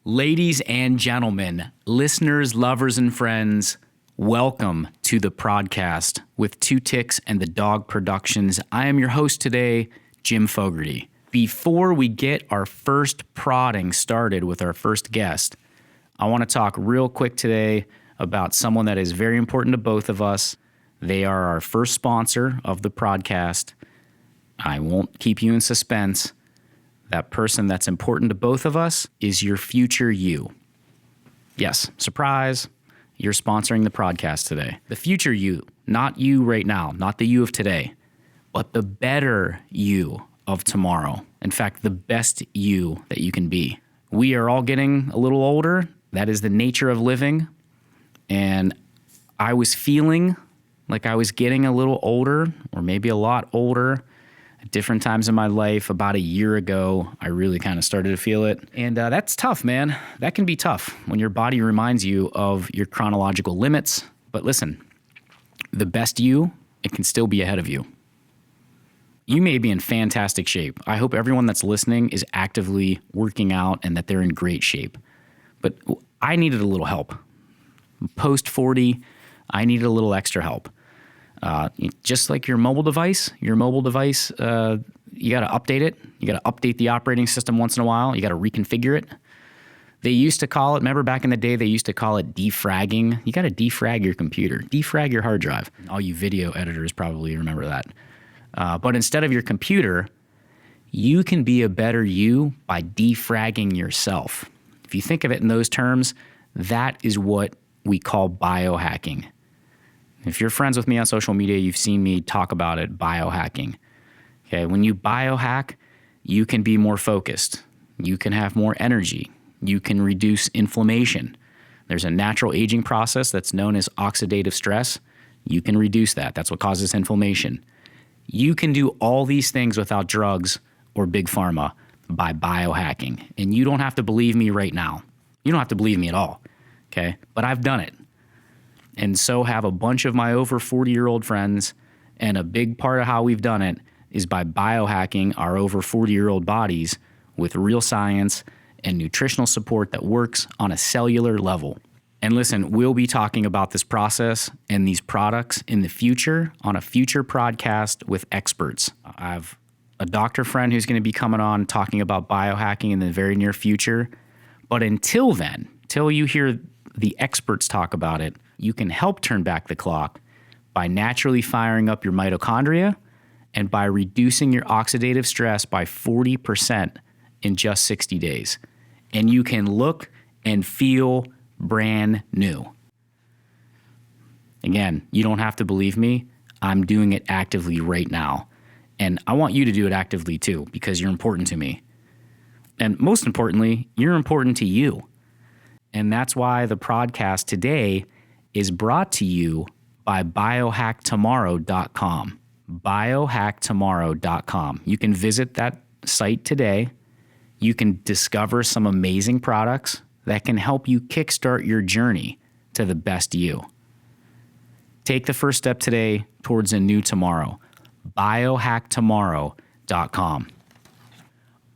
Ladies and gentlemen, listeners, lovers, and friends, welcome to the podcast with Two Ticks and the Dog Productions. I am your host today, Jim Fogarty. Before we get our first prodding started with our first guest, I want to talk real quick today about someone that is very important to both of us. They are our first sponsor of the podcast. I won't keep you in suspense. That person that's important to both of us is your future you. Yes, surprise, you're sponsoring the podcast today. The future you, not you right now, not the you of today, but the better you of tomorrow. In fact, the best you that you can be. We are all getting a little older. That is the nature of living. And I was feeling like I was getting a little older, or maybe a lot older, at different times in my life. About a year ago, I really kind of started to feel it. And that's tough, man. That can be tough when your body reminds you of your chronological limits. But listen, the best you, it can still be ahead of you. You may be in fantastic shape. I hope everyone that's listening is actively working out and that they're in great shape. But I needed a little help. Post 40, I needed a little extra help. Just like your mobile device, you got to update it. You got to update the operating system once in a while. You got to reconfigure it. They used to call it, remember back in the day, they used to call it defragging. You got to defrag your computer, defrag your hard drive. All you video editors probably remember that. But instead of your computer, you can be a better you by defragging yourself. If you think of it in those terms, that is what we call biohacking. If you're friends with me on social media, you've seen me talk about it, biohacking. Okay, when you biohack, you can be more focused. You can have more energy. You can reduce inflammation. There's a natural aging process that's known as oxidative stress. You can reduce that. That's what causes inflammation. You can do all these things without drugs or big pharma by biohacking. And you don't have to believe me right now. You don't have to believe me at all, okay? But I've done it. And so have a bunch of my over 40-year-old friends, and a big part of how we've done it is by biohacking our over 40-year-old bodies with real science and nutritional support that works on a cellular level. And listen, we'll be talking about this process and these products in the future on a future podcast with experts. I have a doctor friend who's going to be coming on talking about biohacking in the very near future. But until then, till you hear the experts talk about it, you can help turn back the clock by naturally firing up your mitochondria and by reducing your oxidative stress by 40% in just 60 days. And you can look and feel brand new. Again, you don't have to believe me. I'm doing it actively right now. And I want you to do it actively too, because you're important to me. And most importantly, you're important to you. And that's why the podcast today is brought to you by biohacktomorrow.com. Biohacktomorrow.com. You can visit that site today. You can discover some amazing products that can help you kickstart your journey to the best you. Take the first step today towards a new tomorrow. Biohacktomorrow.com.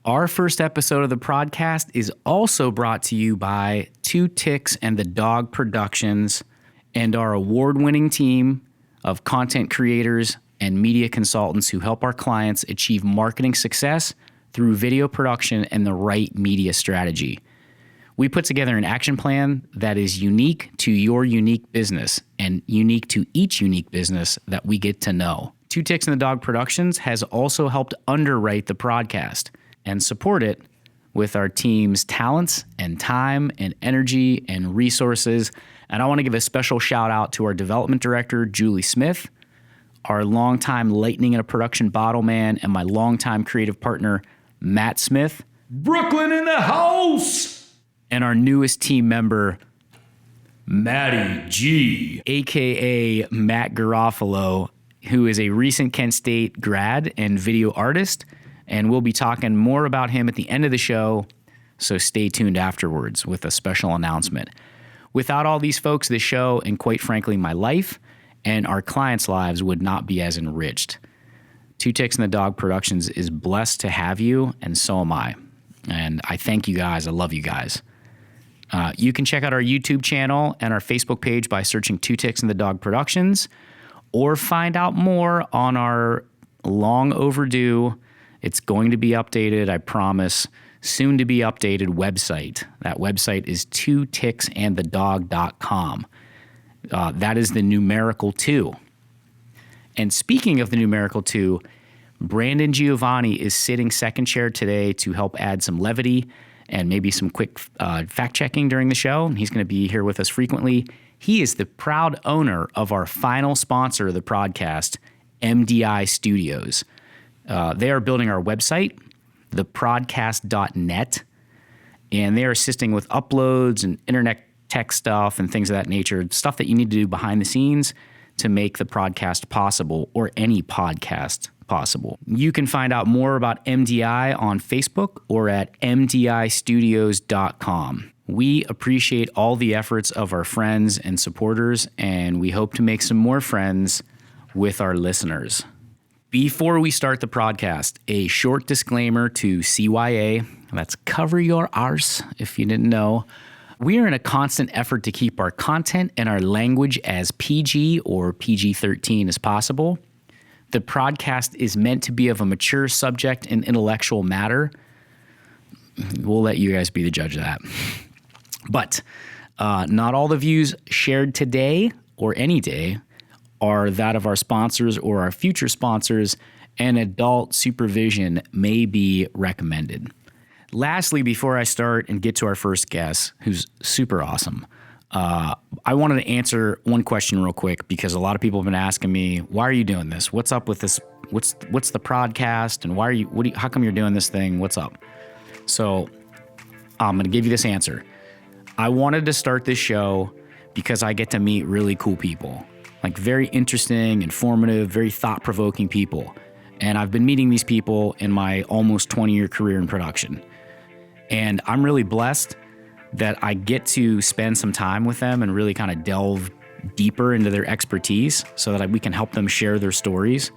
Our first episode of the podcast is also brought to you by Two Ticks and the Dog Productions and our award-winning team of content creators and media consultants who help our clients achieve marketing success through video production and the right media strategy. We put together an action plan that is unique to your unique business and unique to each unique business that we get to know. Two Ticks and the Dog Productions has also helped underwrite the podcast and support it with our team's talents and time and energy and resources. And I want to give a special shout out to our development director, Julie Smith, our longtime lightning in a production bottle man, and my longtime creative partner, Matt Smith. Brooklyn in the house! And our newest team member, Matty G, aka Matt Garofalo, who is a recent Kent State grad and video artist. And we'll be talking more about him at the end of the show, so stay tuned afterwards with a special announcement. Without all these folks, the show, and quite frankly, my life and our clients' lives would not be as enriched. Two Ticks and the Dog Productions is blessed to have you, and so am I. And I thank you guys. I love you guys. You can check out our YouTube channel and our Facebook page by searching Two Ticks and the Dog Productions, or find out more on our long overdue, it's going to be updated, I promise, soon to be updated website. That website is twoticksandthedog.com. That is the numerical 2. And speaking of the numerical 2, Brandon Giovanni is sitting second chair today to help add some levity and maybe some quick fact-checking during the show. He's going to be here with us frequently. He is the proud owner of our final sponsor of the podcast, MDI Studios. They are building our website, theprodcast.net, and they are assisting with uploads and internet tech stuff and things of that nature, stuff that you need to do behind the scenes to make the podcast possible, or any podcast possible. You can find out more about MDI on Facebook or at mdistudios.com. We appreciate all the efforts of our friends and supporters, and we hope to make some more friends with our listeners. Before we start the podcast, a short disclaimer to CYA. That's cover your arse, if you didn't know. We are in a constant effort to keep our content and our language as PG or PG-13 as possible. The podcast is meant to be of a mature subject and intellectual matter. We'll let you guys be the judge of that. But not all the views shared today or any day are that of our sponsors or our future sponsors, and adult supervision may be recommended. Lastly, before I start and get to our first guest, who's super awesome, I wanted to answer one question real quick, because a lot of people have been asking me, why are you doing this? What's up with this? What's the podcast? And how come you're doing this thing? What's up? So I'm going to give you this answer. I wanted to start this show because I get to meet really cool people, like very interesting, informative, very thought-provoking people. And I've been meeting these people in my almost 20-year career in production. And I'm really blessed that I get to spend some time with them and really kind of delve deeper into their expertise so that we can help them share their stories.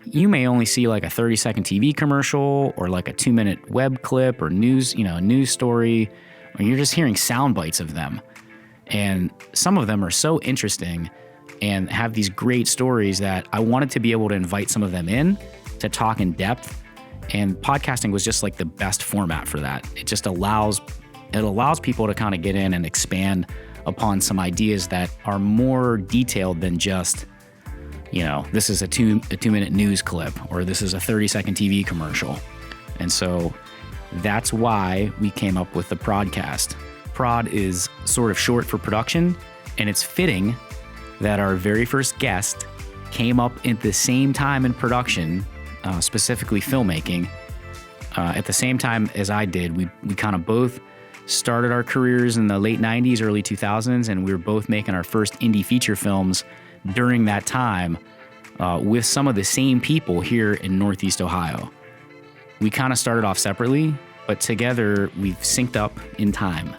You may only see like a 30-second TV commercial or like a 2-minute web clip or news story, or you're just hearing sound bites of them. And some of them are so interesting and have these great stories that I wanted to be able to invite some of them in to talk in depth. And podcasting was just like the best format for that. It just allows people to kind of get in and expand upon some ideas that are more detailed than just, this is a 2-minute news clip, or this is a 30-second TV commercial. And so that's why we came up with the Prodcast. Prod is sort of short for production, and it's fitting that our very first guest came up at the same time in production, specifically filmmaking, at the same time as I did. We kind of both started our careers in the late 90s, early 2000s, and we were both making our first indie feature films during that time with some of the same people here in Northeast Ohio. We kind of started off separately, but together we've synced up in time.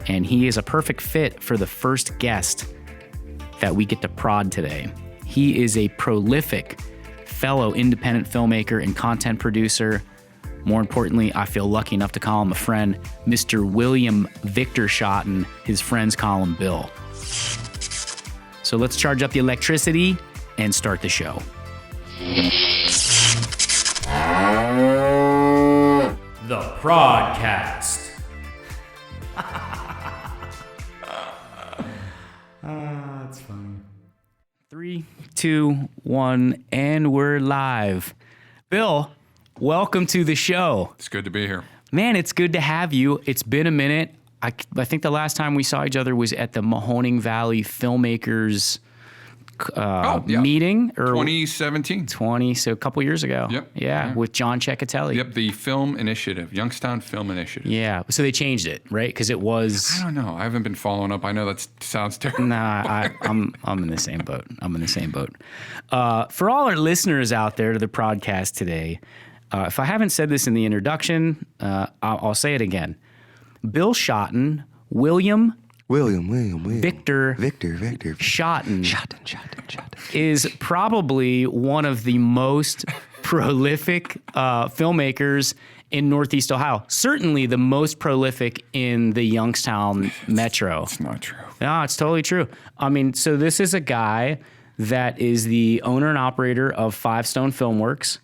And he is a perfect fit for the first guest that we get to prod today. He is a prolific fellow independent filmmaker and content producer. More importantly, I feel lucky enough to call him a friend, Mr. William Victor Schotten. His friends call him Bill. So let's charge up the electricity and start the show. The Prodcast. That's funny. 3, 2, 1, and we're live. Bill, welcome to the show. It's good to be here. Man, it's good to have you. It's been a minute. I think the last time we saw each other was at the Mahoning Valley Filmmakers meeting. Or 2017. So a couple years ago. Yep. Yeah, with John Ceccatelli. Yep, the Film Initiative, Youngstown Film Initiative. Yeah, so they changed it, right? Because it was... I don't know. I haven't been following up. I know that sounds terrible. Nah, I'm in the same boat. For all our listeners out there to the podcast today, if I haven't said this in the introduction, I'll say it again. Bill Schotten, William Victor Schotten is probably one of the most prolific filmmakers in Northeast Ohio. Certainly the most prolific in the Youngstown metro. It's not true. No, it's totally true. I mean, so this is a guy that is the owner and operator of Five Stone Filmworks.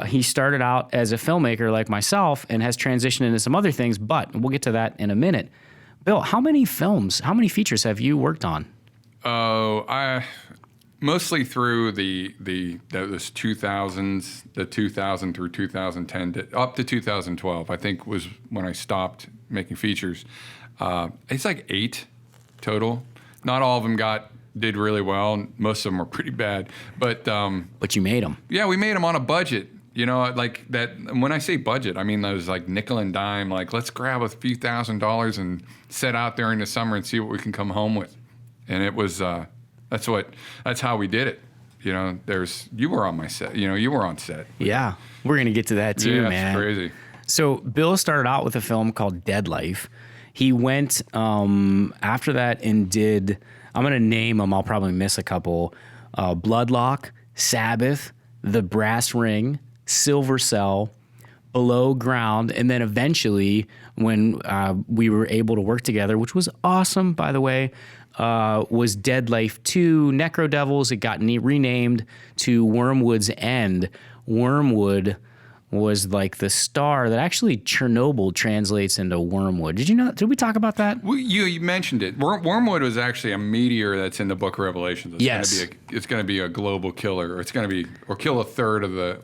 He started out as a filmmaker like myself and has transitioned into some other things, but we'll get to that in a minute. Bill, how many features have you worked on? Oh, I mostly through those 2000s, the 2000 through 2010, up to 2012, I think was when I stopped making features. It's like 8 total. Not all of them did really well. Most of them were pretty bad, but you made them. Yeah, we made them on a budget. Like that. When I say budget, I mean those like nickel and dime. Like, let's grab a few $1,000s and set out there in the summer and see what we can come home with. And it was that's how we did it. You were on my set. You were on set. Yeah, we're gonna get to that too, yeah, man. It's crazy. So Bill started out with a film called Dead Life. He went after that and did. I'm going to name them. I'll probably miss a couple. Bloodlock, Sabbath, The Brass Ring, Silver Cell, Below Ground, and then eventually when we were able to work together, which was awesome, by the way, was Dead Life 2, Necro Devils. It got renamed to Wormwood's End. Wormwood was like the star that actually Chernobyl translates into Wormwood. Did you know? Did we talk about that? Well, you mentioned it. Wormwood was actually a meteor that's in the Book of Revelations. It's going to be a global killer. Or it's going to be kill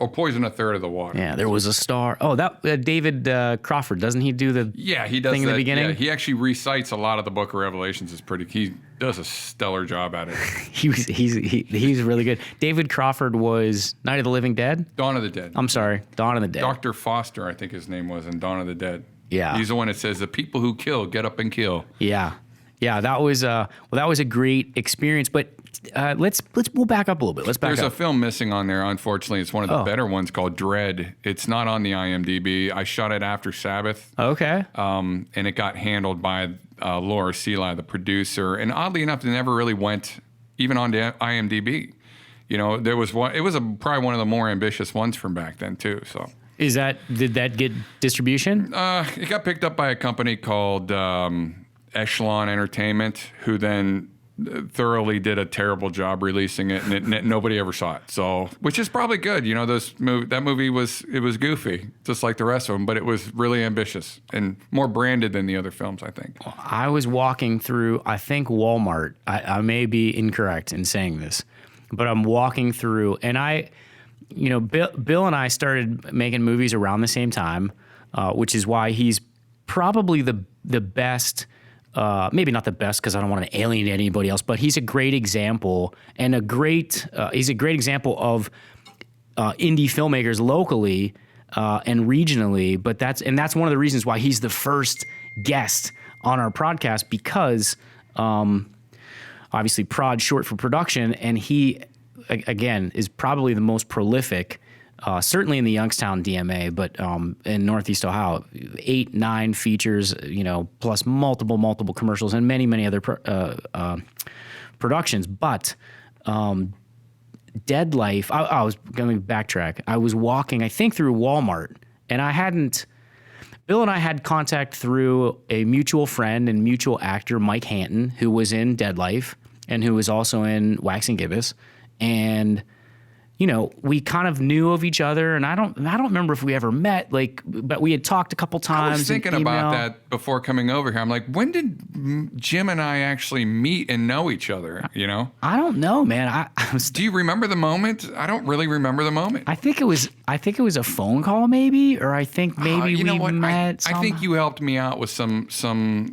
poison a third of the water. Yeah, there was a star. Oh, that David Crawford, doesn't he do the he does thing in the beginning? Yeah, he actually recites a lot of the Book of Revelations. He does a stellar job at it. He's really good. David Crawford was Night of the Living Dead? Dawn of the Dead. I'm sorry, Dawn of the Dead. Dr. Foster, I think his name was, in Dawn of the Dead. Yeah. He's the one that says, the people who kill, get up and kill. Yeah. Yeah, that was a great experience, but we'll back up a little bit. There's a film missing on there, unfortunately. It's one of the better ones called Dread. It's not on the IMDb. I shot it after Sabbath. Okay. And it got handled by Laura Seeli, the producer. And oddly enough, it never really went even on the IMDb. There was one. It was probably one of the more ambitious ones from back then too. So. Did that get distribution? It got picked up by a company called Echelon Entertainment, who then thoroughly did a terrible job releasing it, and nobody ever saw it. So, which is probably good. That movie was goofy, just like the rest of them, but it was really ambitious and more branded than the other films, I think. I was walking through, I think Walmart. I may be incorrect in saying this, but I'm walking through, and Bill and I started making movies around the same time, which is why he's probably the best. Maybe not the best because I don't want to alienate anybody else, but he's a great example and he's a great example of indie filmmakers locally and regionally. But that's one of the reasons why he's the first guest on our podcast, because obviously prod short for production, and he again is probably the most prolific. Certainly in the Youngstown DMA, but in Northeast Ohio, 8, 9 features, plus multiple commercials and many other productions. But Dead Life, I was going to backtrack. I was walking, I think, through Walmart, and Bill and I had contact through a mutual friend and mutual actor, Mike Hanton, who was in Dead Life and who was also in Wax and Gibbous, and we kind of knew of each other, and I don't remember if we ever met, but we had talked a couple times. I was thinking about that before coming over here. I'm like, when did Jim and I actually meet and know each other? I don't know, man. Do you remember the moment? I don't really remember the moment. I think it was a phone call, maybe, or I think maybe we met. I think you helped me out with some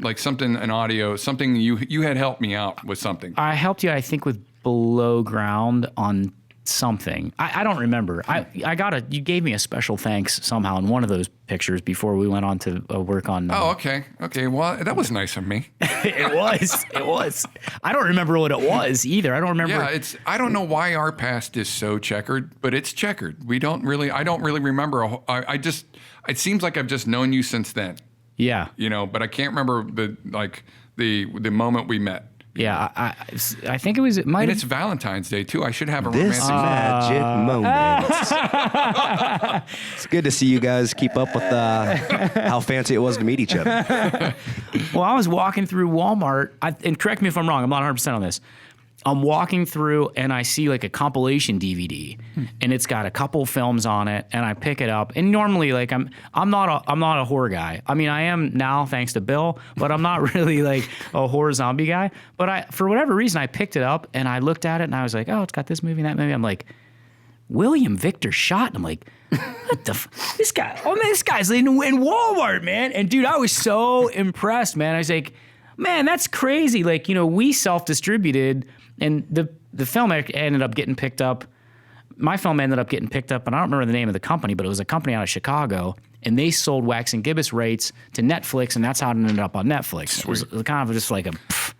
like something, an audio, something you had helped me out with something. I helped you, I think, with Below Ground on something. I don't remember. You gave me a special thanks somehow in one of those pictures before we went on to work on. Oh, okay. Well, that was nice of me. It was. I don't remember what it was either. I don't remember. Yeah, I don't know why our past is so checkered, but it's checkered. I don't really remember. It seems like I've just known you since then. Yeah. But I can't remember the moment we met. Yeah, I think it was. It might. And have, it's Valentine's Day too. I should have a This romantic. magic moment. It's good to see you guys keep up with how fancy it was to meet each other. Well, I was walking through Walmart, and correct me if I'm wrong. I'm not 100% on this. I'm walking through and I see like a compilation DVD, and it's got a couple films on it, and I pick it up. And normally, like I'm not a horror guy. I mean, I am now thanks to Bill, but I'm not really like a horror zombie guy. But for whatever reason, I picked it up and I looked at it and I was like, oh, it's got this movie and that movie. I'm like, William Victor Schotten. I'm like, what the this guy? Oh man, this guy's in Walmart, man. And dude, I was so impressed, man. I was like, man, that's crazy. Like, we self-distributed. And the film ended up getting picked up. My film ended up getting picked up, and I don't remember the name of the company, but it was a company out of Chicago, and they sold Wax and Gibbous rates to Netflix, and that's how it ended up on Netflix. Sweet. It was kind of just like a.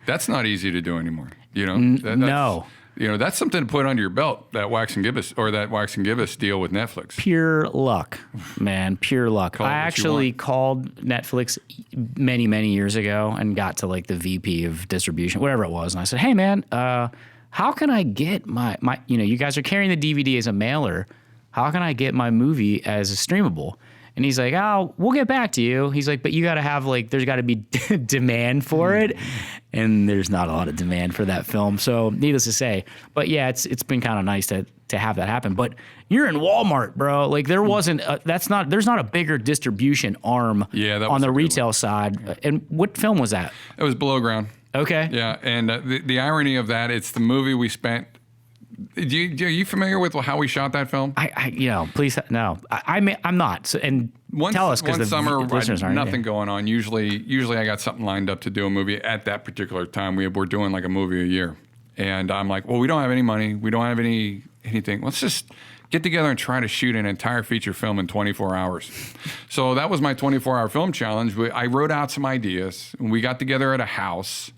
That's not easy to do anymore. No. That's something to put under your belt. That Wax and Gibbous deal with Netflix. Pure luck, man. Pure luck. I actually called Netflix many, many years ago and got to like the VP of distribution, whatever it was. And I said, hey, man, how can I get my, you guys are carrying the DVD as a mailer. How can I get my movie as a streamable? And he's like, oh, we'll get back to you. He's like, but you got to have there's got to be demand for it. And there's not a lot of demand for that film. So needless to say, but yeah, it's been kind of nice to have that happen. But you're in Walmart, bro. Like there wasn't, there's not a bigger distribution arm on the retail side. And what film was that? It was Below Ground. Okay. Yeah. And the irony of that, it's the movie we spent. Are you familiar with how we shot that film? Please no. I'm not. So, and tell us because the summer listeners aren't. Nothing going on. Usually I got something lined up to do a movie at that particular time. We're doing like a movie a year, and I'm like, well, we don't have any money. We don't have anything. Let's just get together and try to shoot an entire feature film in 24 hours. So that was my 24-hour film challenge. I wrote out some ideas. We got together at a house,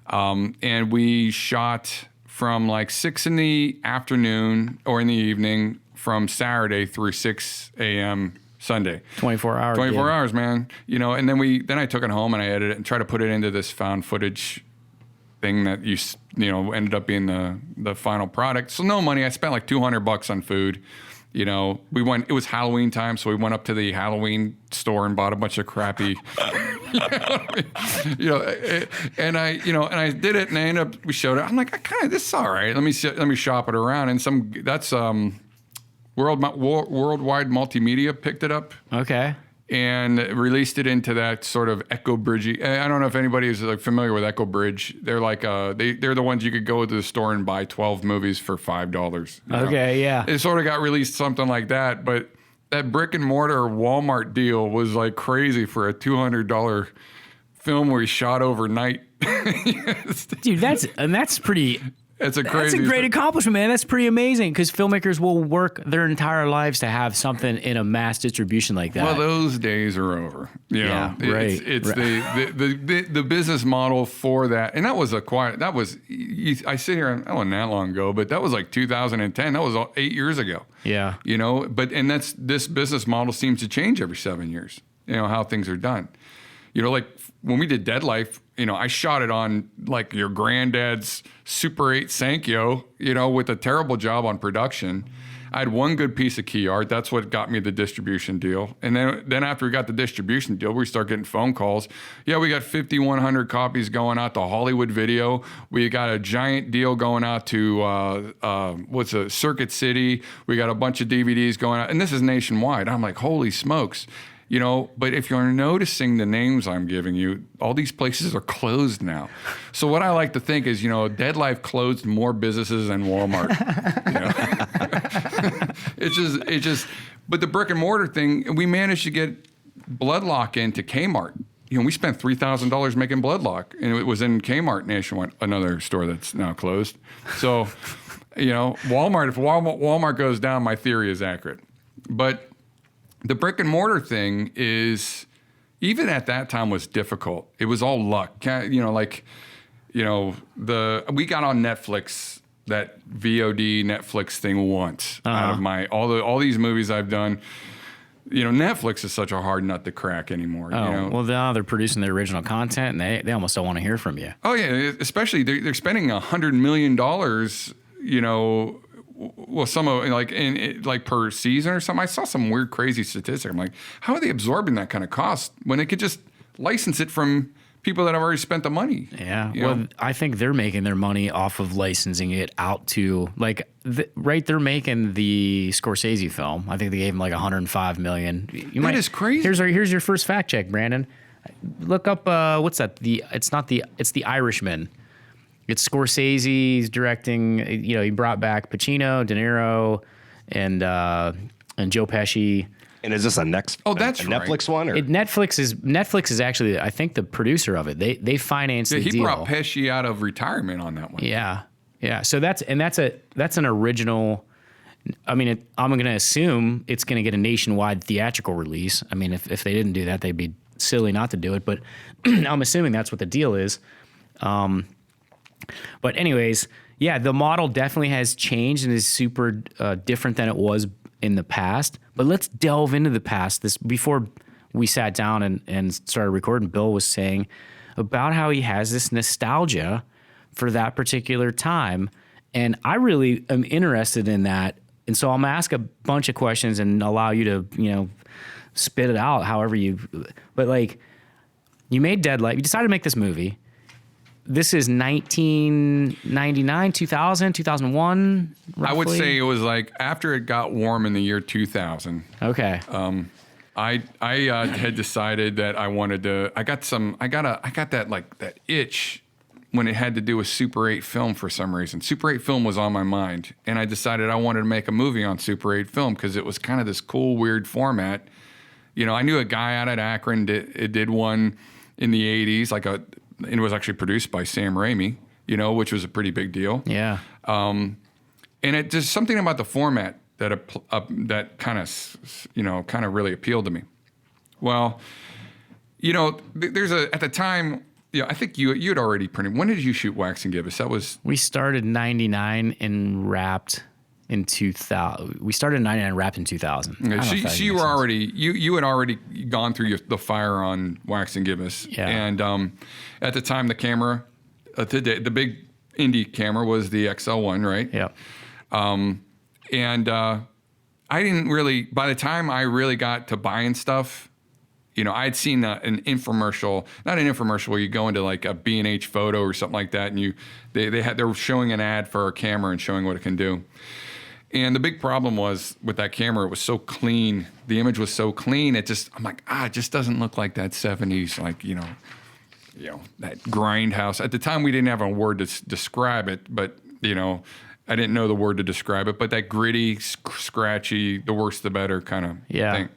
and we shot from like 6 in the afternoon or in the evening from Saturday through 6 a.m. Sunday. 24 hours. 24 hours, man. And then I took it home and I edited it and tried to put it into this found footage thing that ended up being the final product. So no money. I spent like $200 on food. It was Halloween time, so we went up to the Halloween store and bought a bunch of crappy, and I did it, and we showed it. I'm like, this is all right. Let me shop it around, and that's Worldwide Multimedia picked it up. Okay. And released it into that sort of Echo Bridge. I don't know if anybody is familiar with Echo Bridge. They're like they're the ones you could go to the store and buy 12 movies for $5. Okay, yeah. It sort of got released something like that, but that brick and mortar Walmart deal was like crazy for a $200 film we shot overnight. Dude, that's pretty. That's a great accomplishment, man. That's pretty amazing because filmmakers will work their entire lives to have something in a mass distribution like that. Well, those days are over. Right. It's right. The business model for that, and I sit here, that wasn't that long ago, but that was like 2010. That was 8 years ago. Yeah. This business model seems to change every 7 years. How things are done. Like when we did Dead Life, I shot it on like your granddad's Super 8 Sankyo, with a terrible job on production. I had one good piece of key art. That's what got me the distribution deal. And then after we got the distribution deal, we start getting phone calls. Yeah, we got 5,100 copies going out to Hollywood Video. We got a giant deal going out to Circuit City. We got a bunch of DVDs going out. And this is nationwide. I'm like, holy smokes. But if you're noticing the names I'm giving you, all these places are closed now. So what I like to think is, Dead Life closed more businesses than Walmart. But the brick and mortar thing, we managed to get Bloodlock into Kmart. We spent $3,000 making Bloodlock, and it was in Kmart nationwide, another store that's now closed. So, Walmart, if Walmart goes down, my theory is accurate. But the brick and mortar thing is, even at that time, was difficult. It was all luck. We got on Netflix, that VOD Netflix thing once. Out of all these movies I've done, Netflix is such a hard nut to crack anymore. Oh, well, now they're producing their original content, and they almost don't want to hear from you. Oh yeah, especially they're spending $100 million. Well, some of like per season or something. I saw some weird, crazy statistic. I'm like, how are they absorbing that kind of cost when they could just license it from people that have already spent the money? Yeah. Well, I think they're making their money off of licensing it out to they're making the Scorsese film. I think they gave him like $105 million. That is crazy. Here's your first fact check, Brandon. Look up what's that? It's The Irishman. It's Scorsese's directing. He brought back Pacino, De Niro, and Joe Pesci. And is this a that's a right. Netflix one? Or? Netflix is actually, I think, the producer of it. They financed the deal. He brought Pesci out of retirement on that one. Yeah. So that's an original. I mean, I'm going to assume it's going to get a nationwide theatrical release. I mean, if they didn't do that, they'd be silly not to do it. But I'm assuming that's what the deal is. But anyways, yeah, the model definitely has changed and is super different than it was in the past. But let's delve into the past. Before we sat down and started recording, Bill was saying about how he has this nostalgia for that particular time. And I really am interested in that. And so I'm going to ask a bunch of questions and allow you to, spit it out however but like, you made Deadlight. You decided to make this movie. This is 1999, 2000, 2001, roughly? I would say it was like after it got warm in the year 2000. Okay. I had decided that I wanted to. I got that itch when it had to do with Super 8 film for some reason. Super 8 film was on my mind, and I decided I wanted to make a movie on Super 8 film because it was kind of this cool, weird format. I knew a guy out at Akron did one in the 80s, it was actually produced by Sam Raimi, which was a pretty big deal. Yeah. And it just something about the format that kind of really appealed to me. Well, at the time, I think you had already printed. When did you shoot Wax and Gibbous? We started in 99 and wrapped in 2000. We started in 99 and wrapped in 2000. Okay, so you were already you had already gone through the fire on Wax and Gibbous. Yeah. And at the time, the camera, the big indie camera was the XL1, right? Yeah. And I didn't really. By the time I really got to buying stuff, I'd seen an infomercial, not an infomercial where you go into like a B&H photo or something like that, and they were showing an ad for a camera and showing what it can do. And the big problem was with that camera, it was so clean. The image was so clean. It just doesn't look like that 70s, that grindhouse. At the time, we didn't have a word to describe it, but, I didn't know the word to describe it, but that gritty, scratchy, the worse the better kind of thing.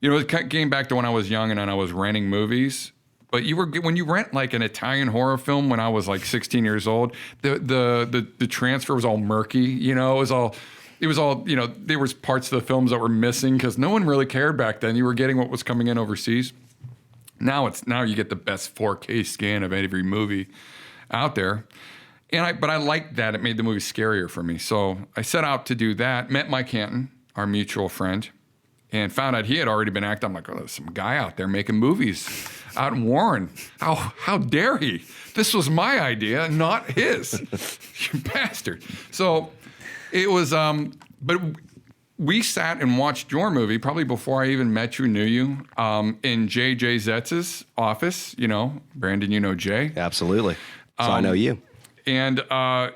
It came back to when I was young and I was renting movies. But when you rent like an Italian horror film when I was like 16 years old, the transfer was all murky. It was all there was parts of the films that were missing because no one really cared back then. You were getting what was coming in overseas. Now you get the best 4K scan of every movie out there. But I liked that. It made the movie scarier for me. So I set out to do that. Met Mike Hanton, our mutual friend, and found out he had already been acting. I'm like, there's some guy out there making movies out in Warren. How dare he? This was my idea, not his. You bastard. So it was, but we sat and watched your movie probably before I even met you, knew you, in J.J. Zetz's office. Brandon, Jay. Absolutely. So I know you. And I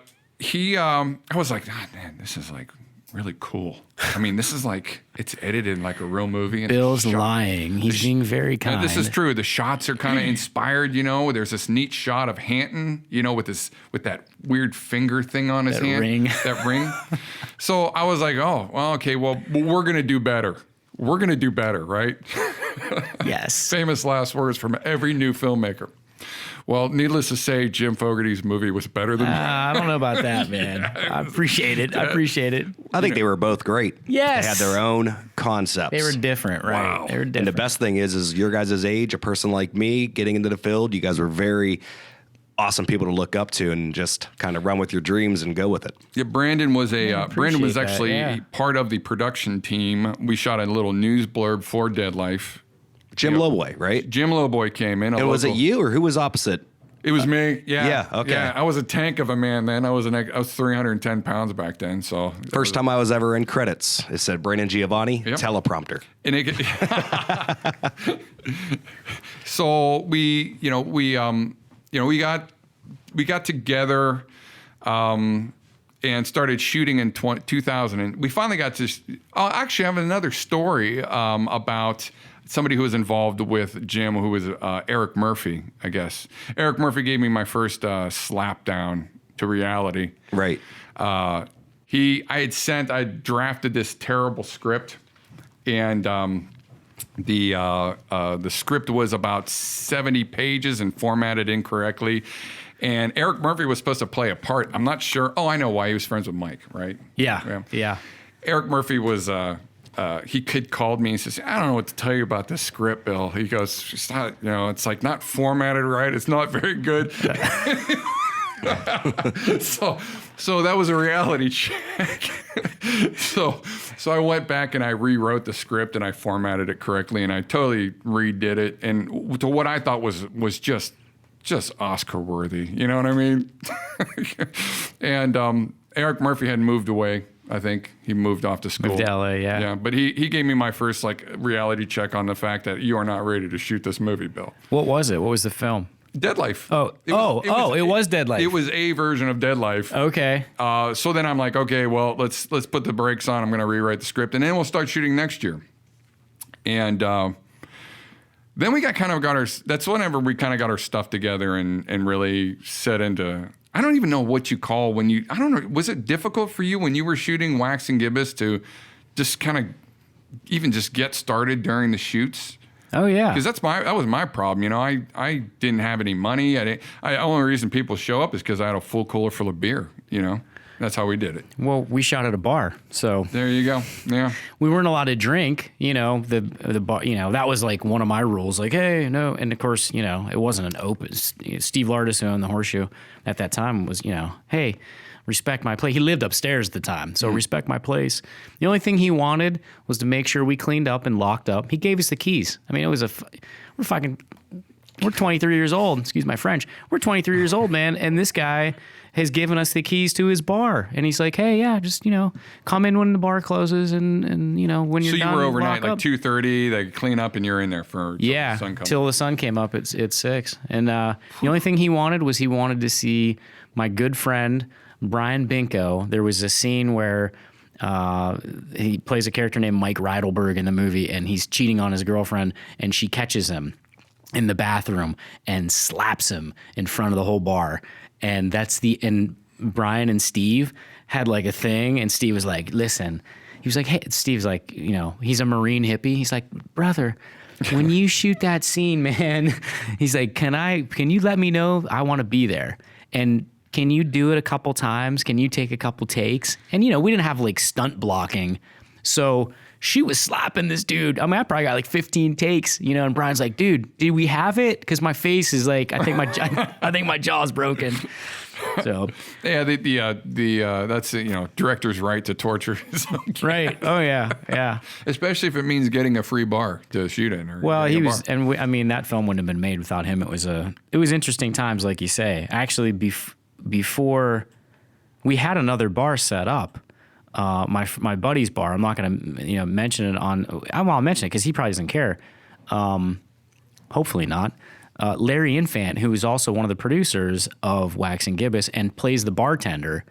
was like, God, man, this is like really cool. I mean, this is like, it's edited like a real movie. And Bill's lying. He's being very kind. No, this is true. The shots are kind of inspired, There's this neat shot of Hanton, with that weird finger thing on his hand. That ring. So I was like, oh, well, okay, well, we're going to do better. We're going to do better, right? Yes. Famous last words from every new filmmaker. Well, needless to say, Jim Fogarty's movie was better than I don't know about that, man. I appreciate it. I think they were both great. Yes. They had their own concepts. They were different, right? Wow. They were different. And the best thing is your guys' age, a person like me getting into the field, you guys were very awesome people to look up to and just kind of run with your dreams and go with it. Yeah, Brandon was appreciate that, actually yeah. part of the production team. We shot a little news blurb for Dead Life. Jim Lowboy, right? Jim Lowboy came in. And was it you or who was opposite? It was me. Yeah. Yeah, okay. Yeah, I was a tank of a man then. I was 310 pounds back then. So First time I was ever in credits, it said Brandon Giovanni, Yep. teleprompter. And so we got together and started shooting in 2000. And we finally got to. Actually, I have another story about somebody who was involved with Jim, who was Eric Murphy, I guess. Eric Murphy gave me my first slap down to reality. Right. I drafted this terrible script, and the script was about 70 pages and formatted incorrectly. And Eric Murphy was supposed to play a part. I'm not sure. Oh, I know why. He was friends with Mike, right? Yeah. Eric Murphy was, he called me and says, I don't know what to tell you about this script, Bill. He goes, it's not, it's like not formatted right. It's not very good. So that was a reality check. So I went back and I rewrote the script and I formatted it correctly and I totally redid it. And to what I thought was just Oscar worthy. You know what I mean? And Eric Murphy had moved away. I think he moved off to school. Moved to LA, yeah. Yeah, but he gave me my first reality check on the fact that you are not ready to shoot this movie, Bill. What was it? What was the film? Dead Life. It was Dead Life. It was a version of Dead Life. Okay. So then I'm like, okay, well, let's put the brakes on. I'm going to rewrite the script, and then we'll start shooting next year. And then we got our. That's whenever we kind of got our stuff together and really set into. I don't even know what you call when you. I don't know. Was it difficult for you when you were shooting Wax and Gibbous to just kind of even just get started during the shoots? Oh yeah, because that was my problem. I didn't have any money. The only reason people show up is because I had a full cooler full of beer. That's how we did it. Well, we shot at a bar, so there you go. Yeah, we weren't allowed to drink. The bar. That was like one of my rules. Like, hey, no. And of course, it wasn't an open. Steve Lardis, who owned the Horseshoe at that time, was hey, respect my place. He lived upstairs at the time, so respect my place. The only thing he wanted was to make sure we cleaned up and locked up. He gave us the keys. I mean, it was we're 23 years old. Excuse my French. We're 23 years old, man, and this guy has given us the keys to his bar, and he's like, hey, yeah, just come in when the bar closes, and when you're done. So you were overnight, like 2:30. They clean up, and you're in there for the sun till the sun came up. It's 6, and the only thing he wanted was to see my good friend Brian Binko. There was a scene where he plays a character named Mike Reidelberg in the movie, and he's cheating on his girlfriend, and she catches him in the bathroom and slaps him in front of the whole bar. And and Brian and Steve had like a thing, and Steve was like, listen, he was like, hey, Steve's like, he's a Marine hippie. He's like, brother, when you shoot that scene, man, he's like, can you let me know? I want to be there. And can you do it a couple times? Can you take a couple takes? And, we didn't have like stunt blocking. So she was slapping this dude. I mean, I probably got like 15 takes, and Brian's like, dude, did we have it? Because my face is like, I think my jaw's broken. So yeah, that's director's right to torture. Right. Oh yeah. Especially if it means getting a free bar to shoot in. Well, he was, and that film wouldn't have been made without him. It was interesting times, like you say. Actually, before we had another bar set up. My buddy's bar. I'm not going to mention it on. I'll mention it because he probably doesn't care. Hopefully not. Larry Infant, who is also one of the producers of Wax and Gibbous and plays the bartender,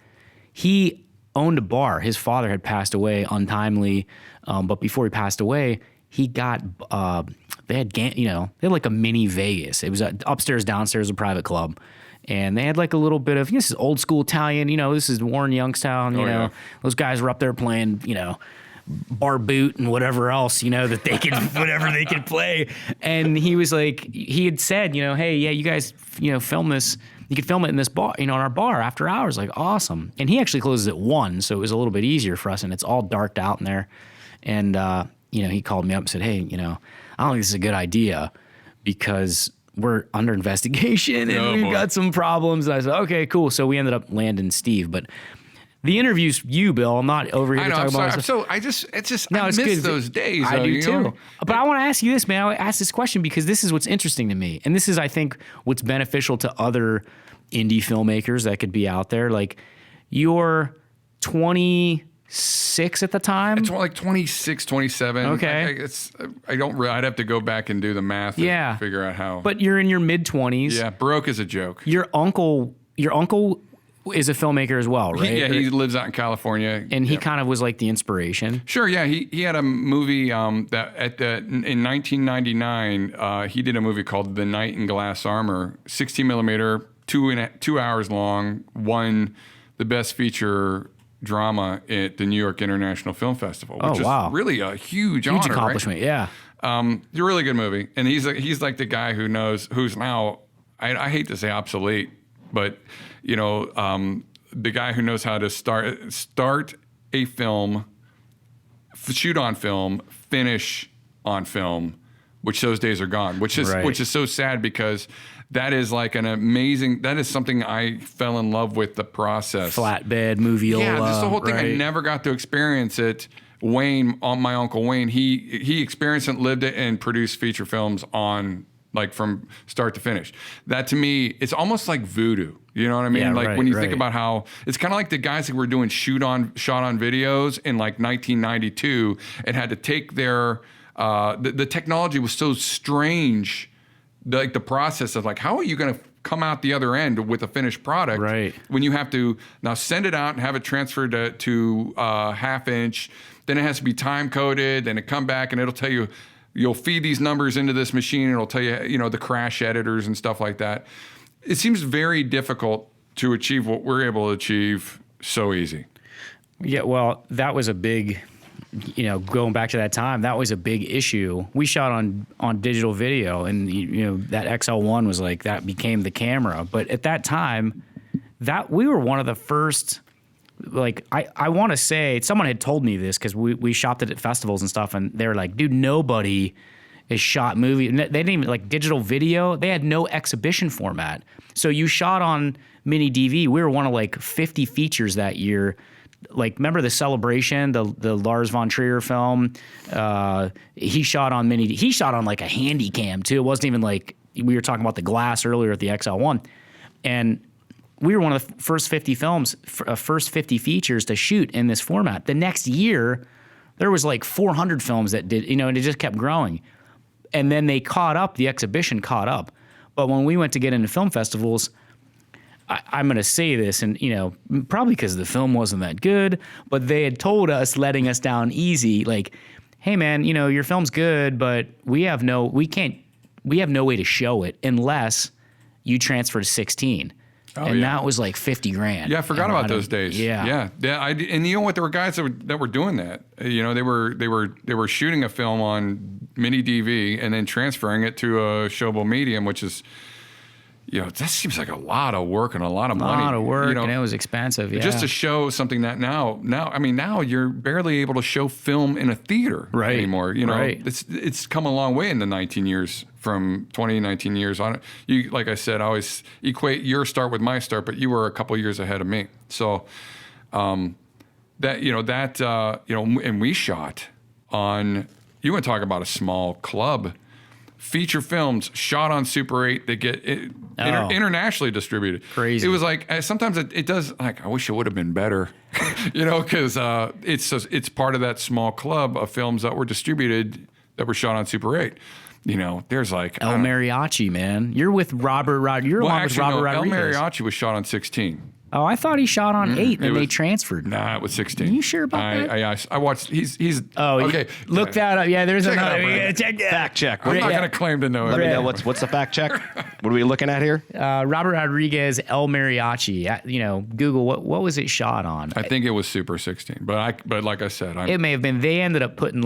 he owned a bar. His father had passed away untimely, but before he passed away, he got. They had like a mini Vegas. It was upstairs, downstairs, a private club. And they had like a little bit of, this is old school Italian, this is Warren Youngstown, yeah. Those guys were up there playing, bar boot and whatever else, that they could, whatever they could play. And he was like, he had said, hey, yeah, you guys, film this, you could film it in this bar, in our bar after hours, like awesome. And he actually closes at 1, so it was a little bit easier for us, and it's all darked out in there. And, he called me up and said, hey, I don't think this is a good idea because we're under investigation and Oh, we've boy. got some problems. And I said, okay, cool. So we ended up landing Steve, but the interview's you, Bill. I'm not over here I to know. talk I'm about sorry. myself. I It's miss good. those days. I though, do you too. know? But I want to ask you this, man. I ask this question because this is what's interesting to me. And this is, I think, what's beneficial to other indie filmmakers that could be out there. Like, you're 26 at the time. It's more like 26, 27. Okay. I'd have to go back and do the math. Yeah. And figure out how. But you're in your mid-20s. yeah, broke is a joke. Your uncle is a filmmaker as well, right? He lives out in California. And he kind of was like the inspiration. Sure, yeah. He had a movie in 1999. He did a movie called The Knight in Glass Armor, 16 millimeter, 2 hours long, won the best feature drama at the New York International Film Festival, which is really a huge honor, accomplishment. right? Yeah. It's a really good movie, and he's like the guy who's now I hate to say obsolete, but the guy who knows how to start a film, shoot on film, finish on film, which those days are gone. Which is so sad because that is like that is something I fell in love with, the process. Flatbed, moviola. Yeah, just the whole thing. Right. I never got to experience it. My Uncle Wayne, he experienced it, lived it, and produced feature films on from start to finish. That to me, it's almost like voodoo. You know what I mean? Yeah, When you think about how it's kind of like the guys who were doing shot on videos in 1992 and had to take their the technology was so strange. The process of how are you going to come out the other end with a finished product when you have to now send it out and have it transferred to half inch, then it has to be time coded, then it come back and it'll tell you, you'll feed these numbers into this machine and it'll tell you, the crash editors and stuff like that. It seems very difficult to achieve what we're able to achieve so easy. Yeah, well, that was a big, going back to that time, that was a big issue. We shot on digital video, and that XL1 was that became the camera. But at that time, that we were one of the first. I want to say someone had told me this because we shopped it at festivals and stuff, and they're like, dude, nobody has shot movie. They didn't even digital video. They had no exhibition format. So you shot on mini DV. We were one of 50 features that year. Remember the Celebration, the Lars von Trier film? He shot on he shot on a handy cam too. It wasn't even we were talking about the glass earlier at the XL1. And we were one of the first 50 features to shoot in this format. The next year, there was 400 films that did, and it just kept growing. And then they caught up, the exhibition caught up. But when we went to get into film festivals, I'm going to say this, and probably because the film wasn't that good, but they had told us, letting us down easy, hey man, your film's good, but we have no way to show it unless you transfer to 16. That was $50,000. Yeah, I forgot about those days. Yeah. And you know what? There were guys that were doing that. They were shooting a film on mini DV and then transferring it to a showable medium, which is, that seems like a lot of work and a lot of money. A lot of work, and it was expensive. Yeah. Just to show something that now you're barely able to show film in a theater anymore. It's come a long way in the 19 years. From 19 years on it. You, like I said, I always equate your start with my start, but you were a couple years ahead of me. So and we shot on, you want to talk about a small club, feature films shot on Super 8 that get internationally distributed. Crazy. It was sometimes it does, I wish it would have been better, because it's part of that small club of films that were distributed that were shot on Super 8. There's El Mariachi, man. You're with Robert Rodriguez. El Mariachi was shot on 16. Oh, I thought he shot on 8 and they transferred. Nah, it was 16. Are you sure about that? I watched. He's. Okay. Look that up. Yeah, there's another. Check that. Fact check. I'm not going to claim to know Let me it. know what's the fact check. What are we looking at here? Robert Rodriguez, El Mariachi. Google what was it shot on? I think it was Super 16, but like I said, it may have been. They ended up putting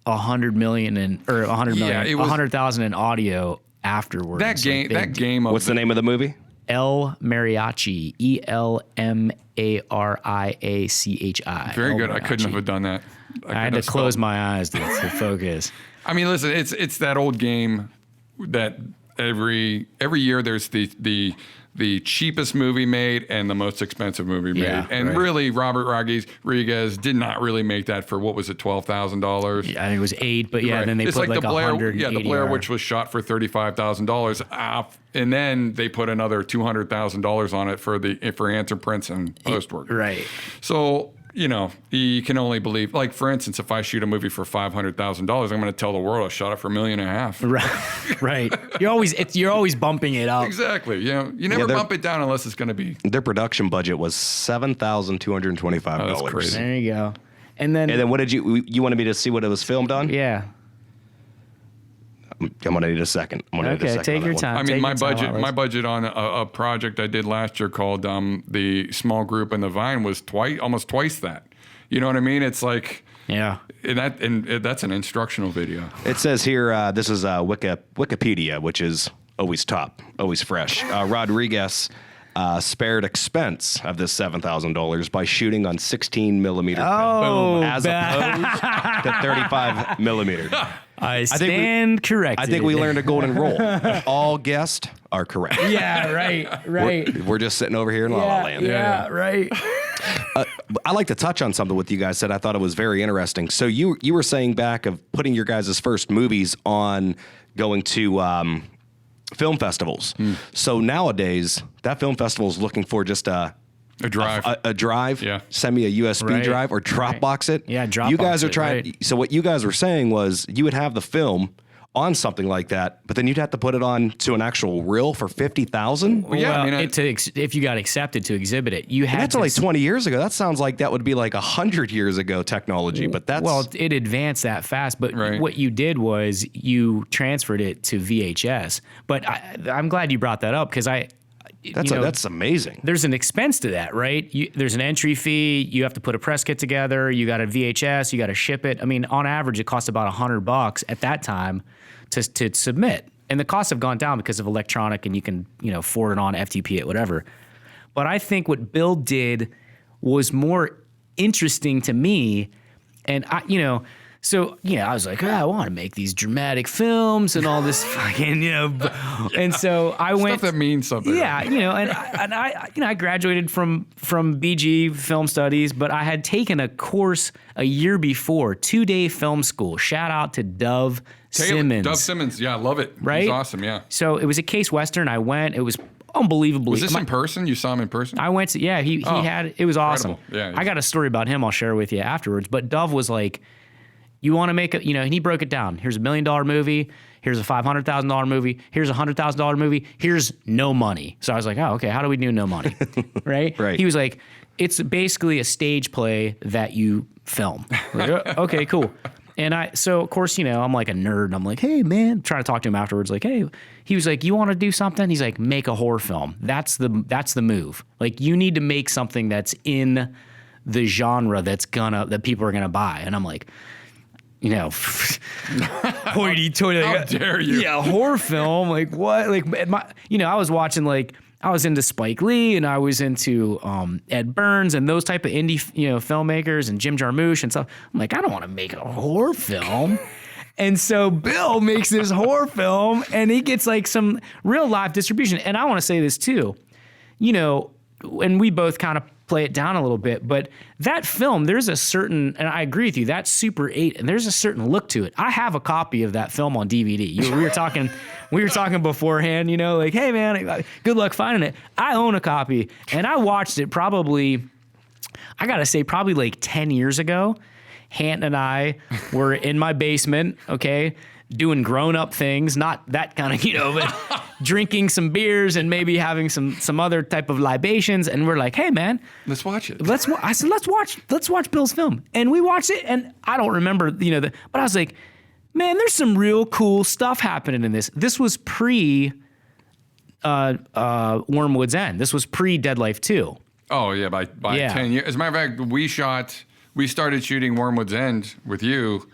100 million or 100 million, 100,000 in audio afterwards. That game. What's the name of the movie? El Mariachi, ELMARIACHI. Very good. I couldn't have done that. I had to close my eyes to focus. I mean, listen, it's that old game that every year there's the cheapest movie made and the most expensive movie made. And really, Robert Rodriguez did not really make that for, what was it, $12,000? Yeah, I think it was 8, but yeah, then they it's put like the Blair, $180. the Blair Witch was shot for $35,000, and then they put another $200,000 on it for answer prints and post work. Right. So, you can only believe, like, for instance, if I shoot a movie for $500,000, I'm going to tell the world I shot it for $1.5 million. Right. You're always bumping it up. Exactly. You never bump it down unless it's going to be. Their production budget was $7,225. That's crazy. There you go. And then what did you wanted me to see what it was filmed on? Yeah. I'm gonna need a second. Okay, take your time. I mean, my budget on a project I did last year called The Small Group and the Vine was almost twice that. You know what I mean? It's like, yeah, and that's an instructional video. It says here, this is Wikipedia, which is always top, always fresh. Rodriguez spared expense of this $7,000 by shooting on 16 millimeter film, as opposed to 35 millimeter. I stand corrected. I think we learned a golden rule. All guests are correct. Yeah, right. We're just sitting over here in La La Land. Yeah, right. I like to touch on something what you guys said. I thought it was very interesting. So you were saying back of putting your guys' first movies on going to film festivals. So nowadays, that film festival is looking for just a drive. A drive. Yeah. Send me a USB drive or Dropbox it. Yeah, Dropbox. You guys are it, trying. Right. So what you guys were saying was you would have the film on something like that, but then you'd have to put it on to an actual reel for $50,000. Well, yeah, I mean, if you got accepted to exhibit it, you had. That's like 20 years ago. That sounds like that would be like 100 years ago technology, but that's it advanced that fast. But what you did was you transferred it to VHS. But I'm glad you brought that up because that's amazing. There's an expense to that, right? There's an entry fee. You have to put a press kit together. You got a VHS. You got to ship it. I mean, on average, it costs about $100 at that time to submit. And the costs have gone down because of electronic, and you can forward it on FTP it, whatever. But I think what Bill did was more interesting to me, and I was like, I want to make these dramatic films and all this fucking, and so I went. Stuff that means something. Yeah, and I graduated from BG Film Studies, but I had taken a course a year before, 2-day film school. Shout out to Dove Simmons. Dove Simmons, yeah, I love it. Right? He's awesome, yeah. So it was a Case Western. I went. It was unbelievably. Was this in person? You saw him in person? I went to, yeah, he had, it was awesome. Yeah, I got a story about him I'll share with you afterwards, but Dove was like, you want to make a, and he broke it down. Here's $1 million movie. Here's a $500,000 movie. Here's a $100,000 movie. Here's no money. So I was like, oh, okay. How do we do no money? Right? Right. He was like, it's basically a stage play that you film. Like, okay, cool. And so of course, I'm like a nerd. I'm like, hey man, trying to talk to him afterwards. Like, hey, he was like, you want to do something? He's like, make a horror film. That's the move. Like, you need to make something that's in the genre that people are gonna buy. And I'm like, hoity-toity. How dare you? Yeah, horror film. Like, what? Like, I was watching, I was into Spike Lee, and I was into Ed Burns and those type of indie, filmmakers, and Jim Jarmusch and stuff. I'm like, I don't want to make a horror film. And so Bill makes this horror film, and he gets some real live distribution. And I want to say this too, and we both kind of play it down a little bit, but that film, there's a certain, and I agree with you, that's Super 8, and there's a certain look to it. I have a copy of that film on DVD. We were talking beforehand, like, hey man, good luck finding it. I own a copy, and I watched it probably 10 years ago. Hant and I were in my basement, okay, doing grown-up things, not that kind of, but drinking some beers and maybe having some other type of libations, and we're like, hey man, let's watch it. I said, let's watch Bill's film, and we watched it, and I don't remember, but I was like, man, there's some real cool stuff happening in this. This was pre Wormwood's End. This was pre Dead Life 2. Oh yeah, by 10 years. As a matter of fact, we started shooting Wormwood's End with you.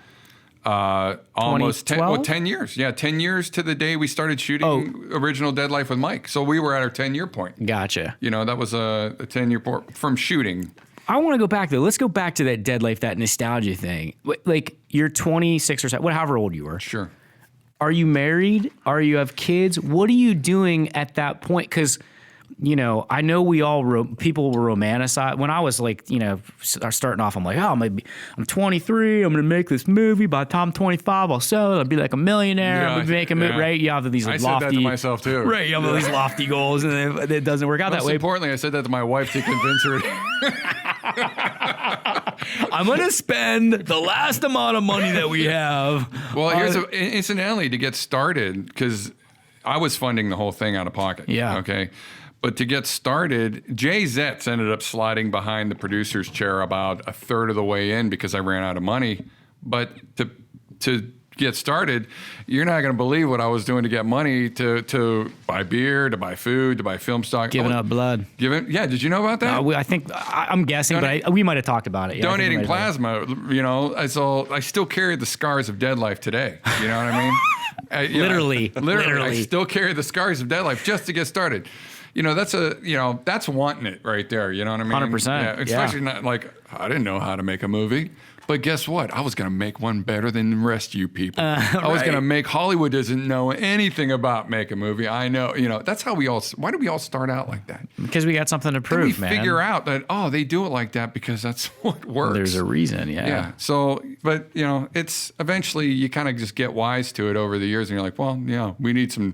Almost 10 years. Yeah, 10 years to the day we started shooting original Dead Life with Mike. So we were at our 10-year point. Gotcha. That was a 10-year point from shooting. I want to go back though. Let's go back to that Dead Life, that nostalgia thing. Like, you're 26 or so, however old you were. Sure. Are you married? Are you have kids? What are you doing at that point? Because, you know, I know we all people will romanticize. When I was like, you know, starting off, I'm like, oh, I'm 23. I'm gonna make this movie. By the time I'm 25, I'll sell it. I'll be like a millionaire. Yeah, I'm gonna make a movie, right? You have these like, lofty. I said that to myself too. Right, you have all these lofty goals, and it doesn't work out that Most way. importantly, I said that to my wife to convince her. I'm gonna spend the last amount of money that we have. Well, incidentally, to get started, because I was funding the whole thing out of pocket. Yeah. Okay. But to get started, Jay Zetz ended up sliding behind the producer's chair about a third of the way in because I ran out of money. But to get started, you're not going to believe what I was doing to get money to buy beer, to buy food, to buy film stock. Giving up blood. Yeah, did you know about that? I think, I'm guessing, but we might have talked about it. Yeah, donating plasma, you know, so I still carry the scars of dead life today. You know what I mean? Literally. I still carry the scars of dead life just to get started. You know, that's wanting it right there. You know what I mean? 100%. Yeah, especially not like, I didn't know how to make a movie. But guess what? I was going to make one better than the rest of you people. I was going to make, Hollywood doesn't know anything about make a movie. I know, you know, that's how why do we all start out like that? Because we got something to prove, then we figure out that, they do it like that because that's what works. There's a reason, yeah. Yeah. So, but, you know, it's eventually you kind of just get wise to it over the years and you're like, well, yeah, we need some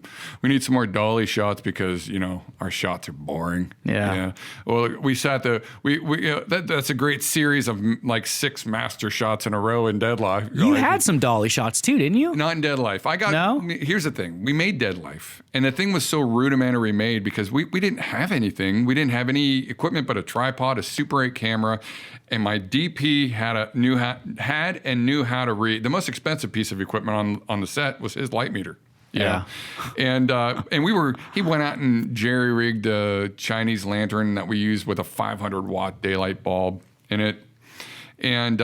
more dolly shots because, you know, our shots are boring. Yeah. Well, we sat that's a great series of like 6 master shots in a row in Dead Life. You had some dolly shots too, didn't you? Not in Dead Life. Here's the thing. We made Dead Life. And the thing was so rudimentary made because we didn't have anything. We didn't have any equipment but a tripod, a Super 8 camera, and my DP knew how to read. The most expensive piece of equipment on the set was his light meter. Yeah. And he went out and jerry rigged a Chinese lantern that we used with a 500-watt daylight bulb in it. And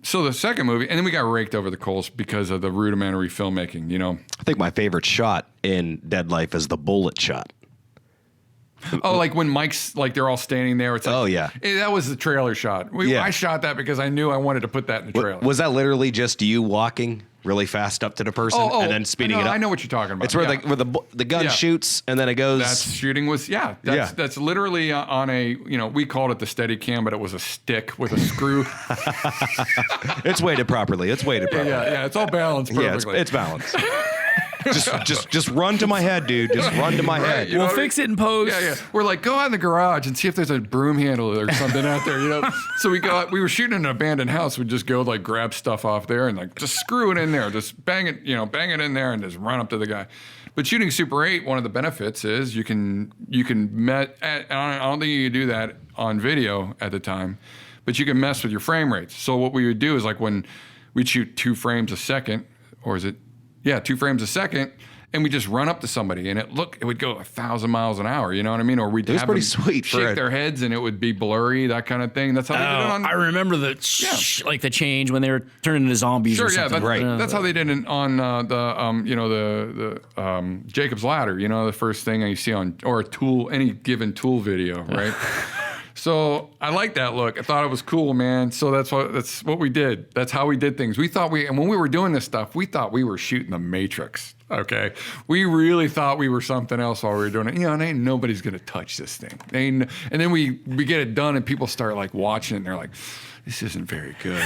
so the second movie, and then we got raked over the coals because of the rudimentary filmmaking, you know. I think my favorite shot in Dead Life is the bullet shot. Oh, like when Mike's, like they're all standing there. It's like, oh, yeah. That was the trailer shot. I shot that because I knew I wanted to put that in the trailer. Was that literally just you walking really fast up to the person and then speeding it up? I know what you're talking about. It's where the gun shoots and then it goes. That's shooting was, that's literally on a, you know, we called it the Steadicam, but it was a stick with a screw. It's weighted properly. Yeah, it's all balanced perfectly. Yeah, it's balanced. Just run to my head, dude. Just run to my head. We'll fix it in post. Yeah. We're like, go out in the garage and see if there's a broom handle or something out there, you know? So we were shooting in an abandoned house. We'd just go like grab stuff off there and like just screw it in there. Just bang it in there and just run up to the guy. But shooting Super 8, one of the benefits is you can I don't think you could do that on video at the time, but you can mess with your frame rates. So what we would do is like when we'd shoot 2 frames a second, or is it? Yeah, 2 frames a second, and we just run up to somebody, and it would go 1,000 miles an hour. You know what I mean? Or we'd have pretty them sweet shake their heads, and it would be blurry, that kind of thing. That's how they did it on. I remember the change when they were turning into zombies. Sure, or something. That's how they did it on the Jacob's Ladder. You know, the first thing you see on or a tool, any given tool video, right? So I like that look. I thought it was cool, man. So that's what we did. That's how we did things. And when we were doing this stuff, we thought we were shooting the Matrix. Okay, we really thought we were something else while we were doing it. You know, and ain't nobody's gonna touch this thing. And then we get it done, and people start like watching it, and they're like, "This isn't very good.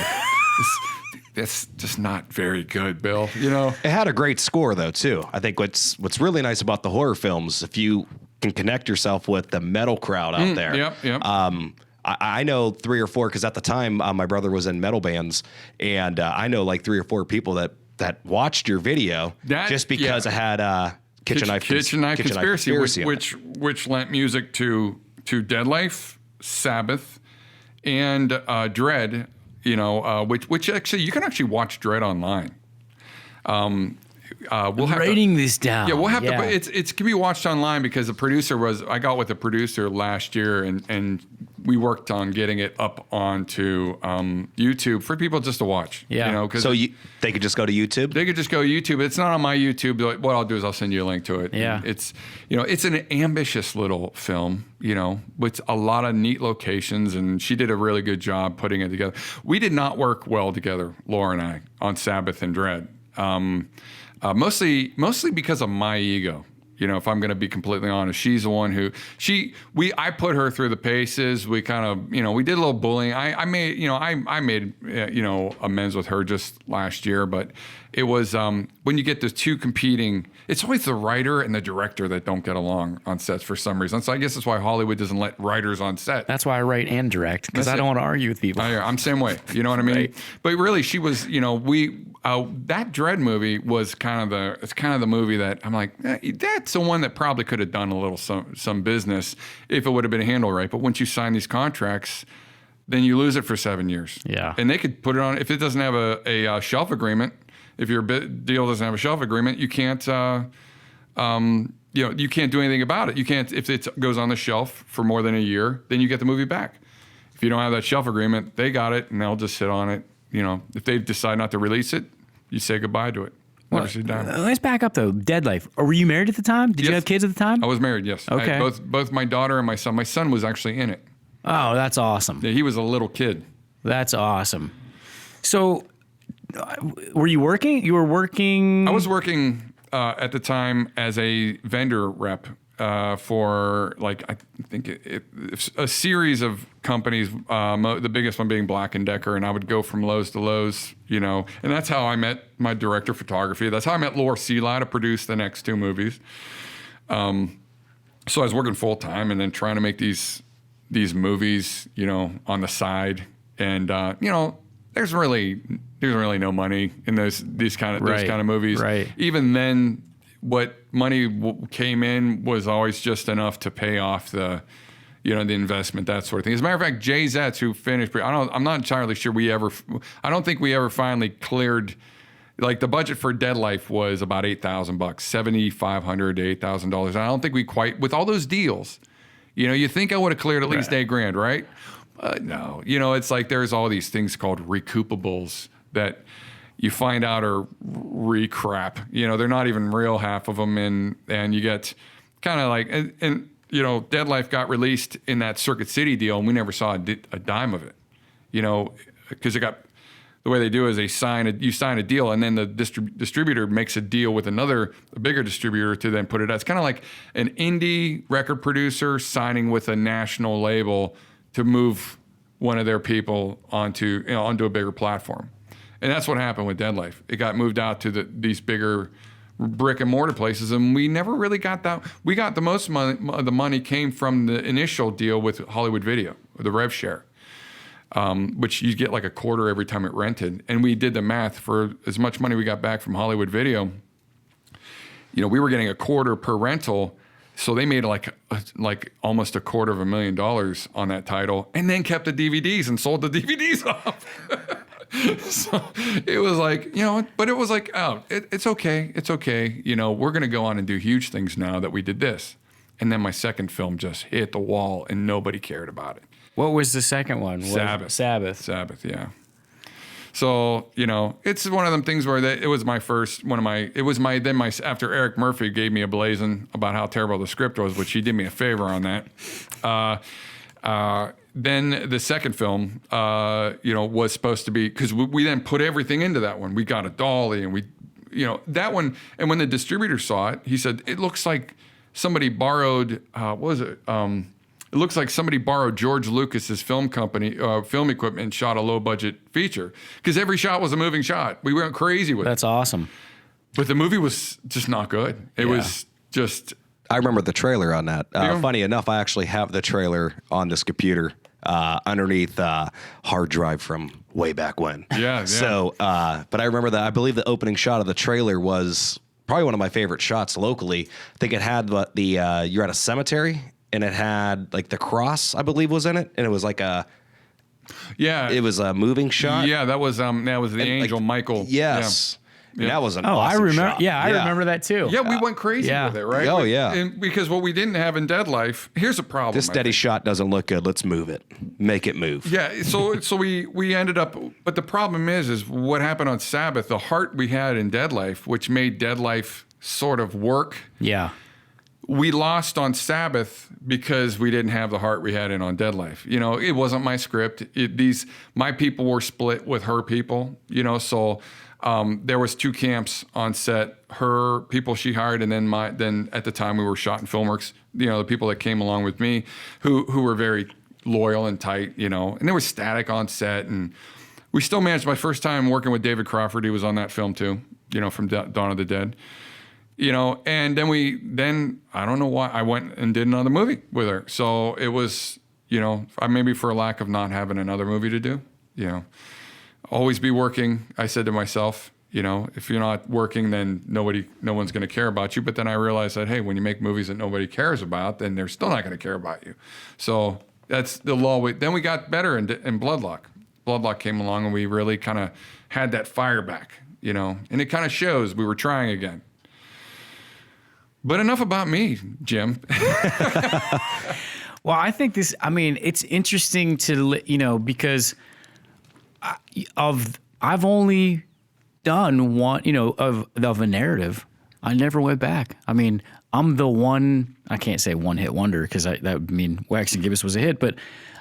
That's just not very good, Bill." You know, it had a great score though too. I think what's really nice about the horror films, if you can connect yourself with the metal crowd out there. Yep. I know 3 or 4 because at the time my brother was in metal bands, and I know like 3 or 4 people that watched your video just because it had Kitchen Knife Conspiracy, which lent music to Dead Life, Sabbath, and Dread. You know, which actually you can actually watch Dread online. We'll have writing this down. Yeah, we'll have to. It can be watched online because I got with the producer last year, and we worked on getting it up onto YouTube for people just to watch. Yeah. You know, they could just go to YouTube. They could just go to YouTube. It's not on my YouTube. What I'll do is I'll send you a link to it. Yeah. And it's an ambitious little film. You know, with a lot of neat locations, and she did a really good job putting it together. We did not work well together, Laura and I, on Sabbath and Dread. Mostly because of my ego. You know, if I'm going to be completely honest, she's the one who I put her through the paces. We kind of, you know, we did a little bullying. I made amends with her just last year, but it was when you get the two competing, it's always the writer and the director that don't get along on sets for some reason. So I guess that's why Hollywood doesn't let writers on set. That's why I write and direct, because I don't want to argue with people. I'm same way. You know what I mean? Right. But really, she was, you know, that Dread movie was kind of the movie that I'm like, that's the one that probably could have done a little some business if it would have been handled right. But once you sign these contracts, then you lose it for 7 years. Yeah. And they could put it on, if it doesn't have a shelf agreement, if your deal doesn't have a shelf agreement, you can't, you can't do anything about it. You can't, if it goes on the shelf for more than a year, then you get the movie back. If you don't have that shelf agreement, they got it and they'll just sit on it. You know, if they decide not to release it, you say goodbye to it. Never sit down. Let's back up though. Dead Life. Or were you married at the time? Did you have kids at the time? I was married, yes. Okay. Both my daughter and my son. My son was actually in it. Oh, that's awesome. Yeah, he was a little kid. That's awesome. So, were you working? You were working? I was working at the time as a vendor rep for, like, I think a series of companies, the biggest one being Black & Decker, and I would go from Lowe's to Lowe's, you know, and that's how I met my director of photography. That's how I met Laura Seeley to produce the next two movies. So I was working full time and then trying to make these movies, you know, on the side, and you know, there's really no money in those kind of movies. Right. Even then, what money came in was always just enough to pay off the investment, that sort of thing. As a matter of fact, Jay Zetz, who finished, I'm not entirely sure I don't think we ever finally cleared, like, the budget for Dead Life was about $8,000, $7,500 to $8,000. And I don't think we quite, with all those deals, you know, you think I would have cleared at least $8,000, right? No, you know, it's like there's all these things called recoupables that you find out are crap. You know, they're not even real, half of them, and you get kind of like, and you know, Dead Life got released in that Circuit City deal, and we never saw a dime of it. You know, because the way they do is you sign a deal, and then the distributor makes a deal with a bigger distributor to then put it out. It's kind of like an indie record producer signing with a national label to move one of their people onto a bigger platform. And that's what happened with Dead Life. It got moved out to these bigger brick and mortar places, and we never really got that. We got the most money. The money came from the initial deal with Hollywood Video, the rev share, which you get like a quarter every time it rented. And we did the math for as much money we got back from Hollywood Video. You know, we were getting a quarter per rental. So they made like almost $250,000 on that title, and then kept the DVDs and sold the DVDs off. So it was like, you know, but it was like, oh, it's okay. It's okay. You know, we're going to go on and do huge things now that we did this. And then my second film just hit the wall and nobody cared about it. What was the second one? Sabbath, yeah. So, you know, it's one of them things where after Eric Murphy gave me a blazing about how terrible the script was, which he did me a favor on that. Then the second film, was supposed to be, because we then put everything into that one. We got a dolly and that one. And when the distributor saw it, he said, it looks like somebody borrowed, it looks like somebody borrowed George Lucas's film company, film equipment, and shot a low budget feature. Because every shot was a moving shot. We went crazy with it. That's awesome. But the movie was just not good. It was just... I remember the trailer on that. Funny enough, I actually have the trailer on this computer underneath hard drive from way back when. Yeah. So, but I remember that. I believe the opening shot of the trailer was probably one of my favorite shots locally. I think it had you're at a cemetery, and it had like the cross, I believe, was in it, and it was like it was a moving shot. Yeah, that was the angel, like, Michael. Yes. Yeah. That was an awesome I remember. shot. Yeah, I remember that too. Yeah, we went crazy with it, right? Oh, yeah. And because what we didn't have in Dead Life, here's a problem. This steady shot doesn't look good. Let's move it. Make it move. Yeah, so we ended up, but the problem is what happened on Sabbath, the heart we had in Dead Life, which made Dead Life sort of work. Yeah. We lost on Sabbath because we didn't have the heart we had on Dead Life. You know, it wasn't my script. My people were split with her people, you know, so... there was 2 camps on set. Her people she hired, and then at the time we were shot in Filmworks. The people that came along with me, who were very loyal and tight. And there was static on set, and we still managed. My first time working with David Crawford, he was on that film too. From Dawn of the Dead. And then I don't know why I went and did another movie with her. So it was, maybe for a lack of not having another movie to do. Always be working. I said to myself, if you're not working, then no one's going to care about you. But then I realized that, hey, when you make movies that nobody cares about, then they're still not going to care about you. So that's the law. Then we got better in Bloodlock. Bloodlock came along, and we really kind of had that fire back, and it kind of shows we were trying again. But enough about me, Jim. Well, I think it's interesting to, because I've only done one, of a narrative. I never went back. I'm the one, I can't say one-hit wonder because that would mean Wax and Gibbous was a hit, but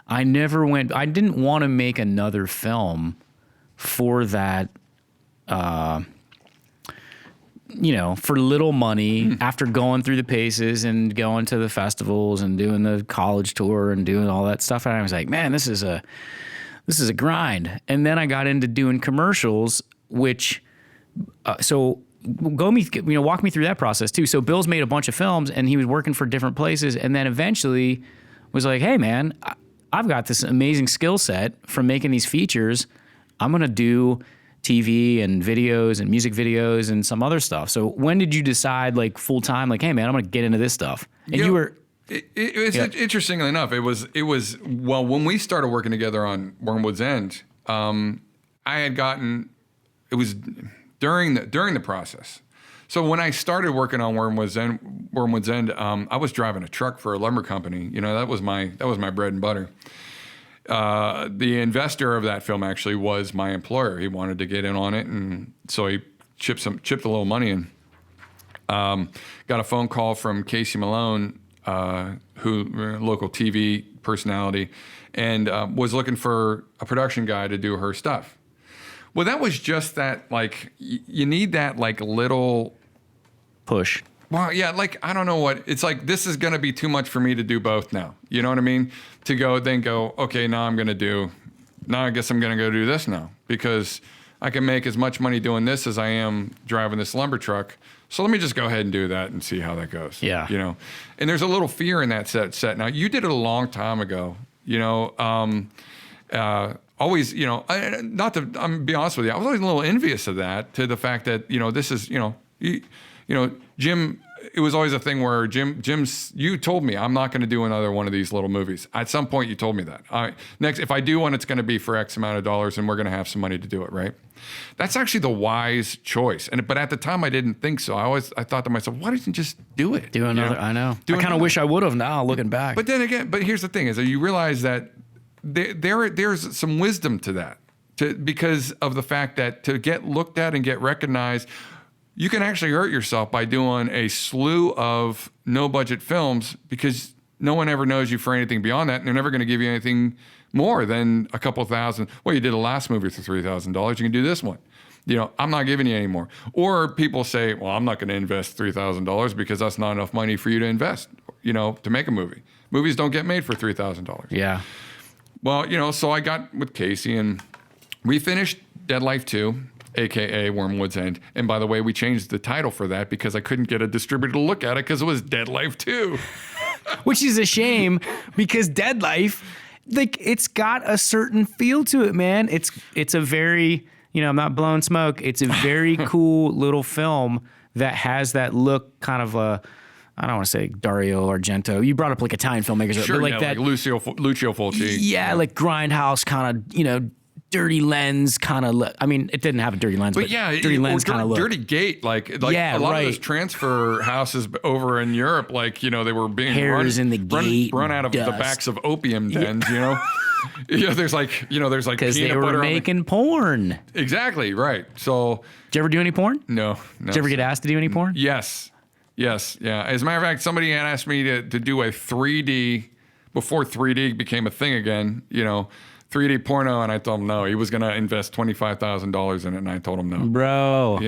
I didn't want to make another film for that, for little money after going through the paces and going to the festivals and doing the college tour and doing all that stuff. And I was like, man, this is a grind. And then I got into doing commercials, which, walk me through that process too. So Bill's made a bunch of films and he was working for different places. And then eventually was like, hey man, I've got this amazing skill set from making these features. I'm going to do TV and videos and music videos and some other stuff. So when did you decide full time, hey man, I'm going to get into this stuff? And you were... Interestingly enough, it was when we started working together on Wormwood's End, it was during the process. So when I started working on Wormwood's End, I was driving a truck for a lumber company. That was my bread and butter. The investor of that film actually was my employer. He wanted to get in on it, and so he chipped a little money in. Got a phone call from Casey Malone, local TV personality, and was looking for a production guy to do her stuff. Well, that was just that, you need that, little push. Well, yeah, I don't know what, it's this is going to be too much for me to do both now. You know what I mean? To go, okay, now I guess I'm going to go do this now, because I can make as much money doing this as I am driving this lumber truck. So let me just go ahead and do that and see how that goes. Yeah. And there's a little fear in that set. Now, you did it a long time ago, always, I'm be honest with you, I was always a little envious of that, to the fact that, this is, Jim, it was always a thing where you told me I'm not going to do another one of these little movies. At some point you told me that. Next, if I do one, it's going to be for X amount of dollars and we're going to have some money to do it, right? That's actually the wise choice. But at the time I didn't think so. I thought to myself, why didn't you just do it? Do another, I know. I kind of wish I would have now, looking back. But then again, here's the thing, is that you realize that there's some wisdom to that, because of the fact that to get looked at and get recognized, you can actually hurt yourself by doing a slew of no-budget films, because no one ever knows you for anything beyond that, and they're never going to give you anything more than a couple thousand. Well, you did a last movie for $3,000. You can do this one. I'm not giving you any more. Or people say, well, I'm not going to invest $3,000 because that's not enough money for you to invest, to make a movie. Movies don't get made for $3,000. Yeah. Well, so I got with Casey, and we finished Dead Life 2. AKA Wormwood's End. And by the way, we changed the title for that because I couldn't get a distributor to look at it because it was Dead Life 2. Which is a shame, because Dead Life, it's got a certain feel to it, man. It's a very, I'm not blowing smoke. It's a very cool little film that has that look, kind of I don't want to say Dario Argento. You brought up Italian filmmakers, sure, but that Lucio Fulci. Yeah, Grindhouse kind of, dirty lens kind of. It didn't have a dirty lens, but yeah, dirty lens kind of look. Dirty gate, a lot of those transfer houses over in Europe, they were being hairs in the gate, run out of dust. the backs of opium dens. There's because peanut they were butter making porn. Exactly right. So, did you ever do any porn? No. Did you ever get asked to do any porn? Yes. Yeah. As a matter of fact, somebody had asked me to do a 3D before 3D became a thing again. 3D porno, and I told him no. He was going to invest $25,000 in it, and I told him no. Bro.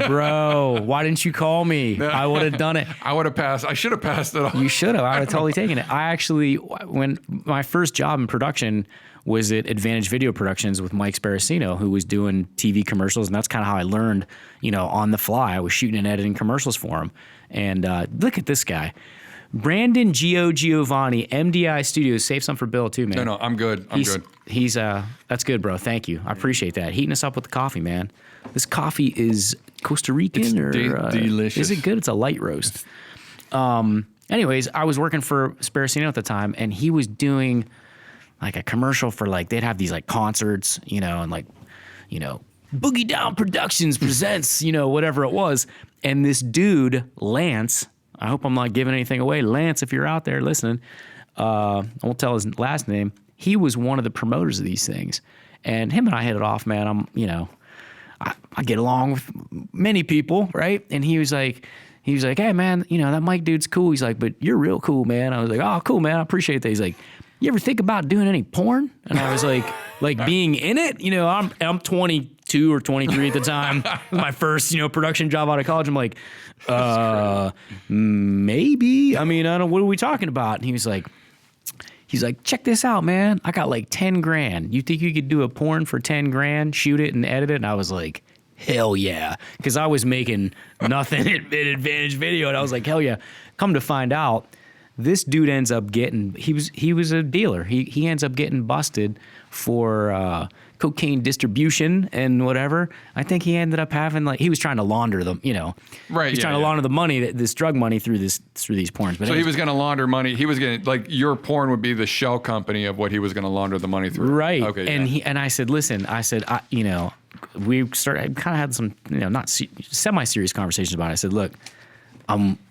Bro, why didn't you call me? I would have done it. I would have passed. I should have passed it on. You should have. I would have totally taken it. I actually, when my first job in production was at Advantage Video Productions with Mike Sparacino, who was doing TV commercials, and that's kind of how I learned, on the fly. I was shooting and editing commercials for him. And look at this guy. Brandon Giovanni, MDI Studios. Save some for Bill too, man. No, I'm good. I'm good. He's that's good, bro. Thank you. I appreciate that. Heating us up with the coffee, man. This coffee is Costa Rican delicious. Is it good? It's a light roast. Anyways, I was working for Sparacino at the time, and he was doing like a commercial for like they'd have these like concerts, and like Boogie Down Productions presents, whatever it was, and this dude Lance. I hope I'm not giving anything away. Lance, if you're out there listening, I won't tell his last name. He was one of the promoters of these things. And him and I hit it off, man. I get along with many people, right? And he was like, hey, man, that Mike dude's cool. He's like, but you're real cool, man. I was like, oh, cool, man. I appreciate that. He's like, you ever think about doing any porn? And I was like being in it? I'm 22 or 23 at the time. My first, production job out of college. I'm like, maybe. I mean, I don't. What are we talking about? And he's like, check this out, man. I got like 10 grand. You think you could do a porn for 10 grand, shoot it and edit it? And I was like, hell yeah. Because I was making nothing at Advantage Video. And I was like, hell yeah. Come to find out, this dude ends up getting, he was a dealer. He ends up getting busted for cocaine distribution and whatever. I think he ended up having he was trying to launder them, Right. He was trying to launder the money, this drug money through these porns. But so he was going to launder money. He was going to your porn would be the shell company of what he was going to launder the money through. Right. Okay. And I said, listen, we kind of had some, not semi-serious conversations about it. I said, look,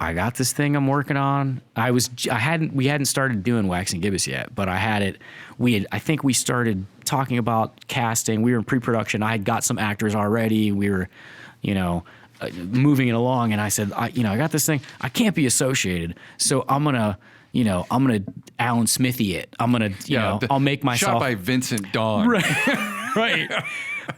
I got this thing I'm working on. We hadn't started doing Wax and Gibbous yet, but I had it. I think we started talking about casting. We were in pre-production. I had got some actors already. We were, moving it along. And I said, I got this thing. I can't be associated. So I'm gonna Alan Smithy it. I'm gonna, I'll make myself. Shot by Vincent Dawn. Right. Right.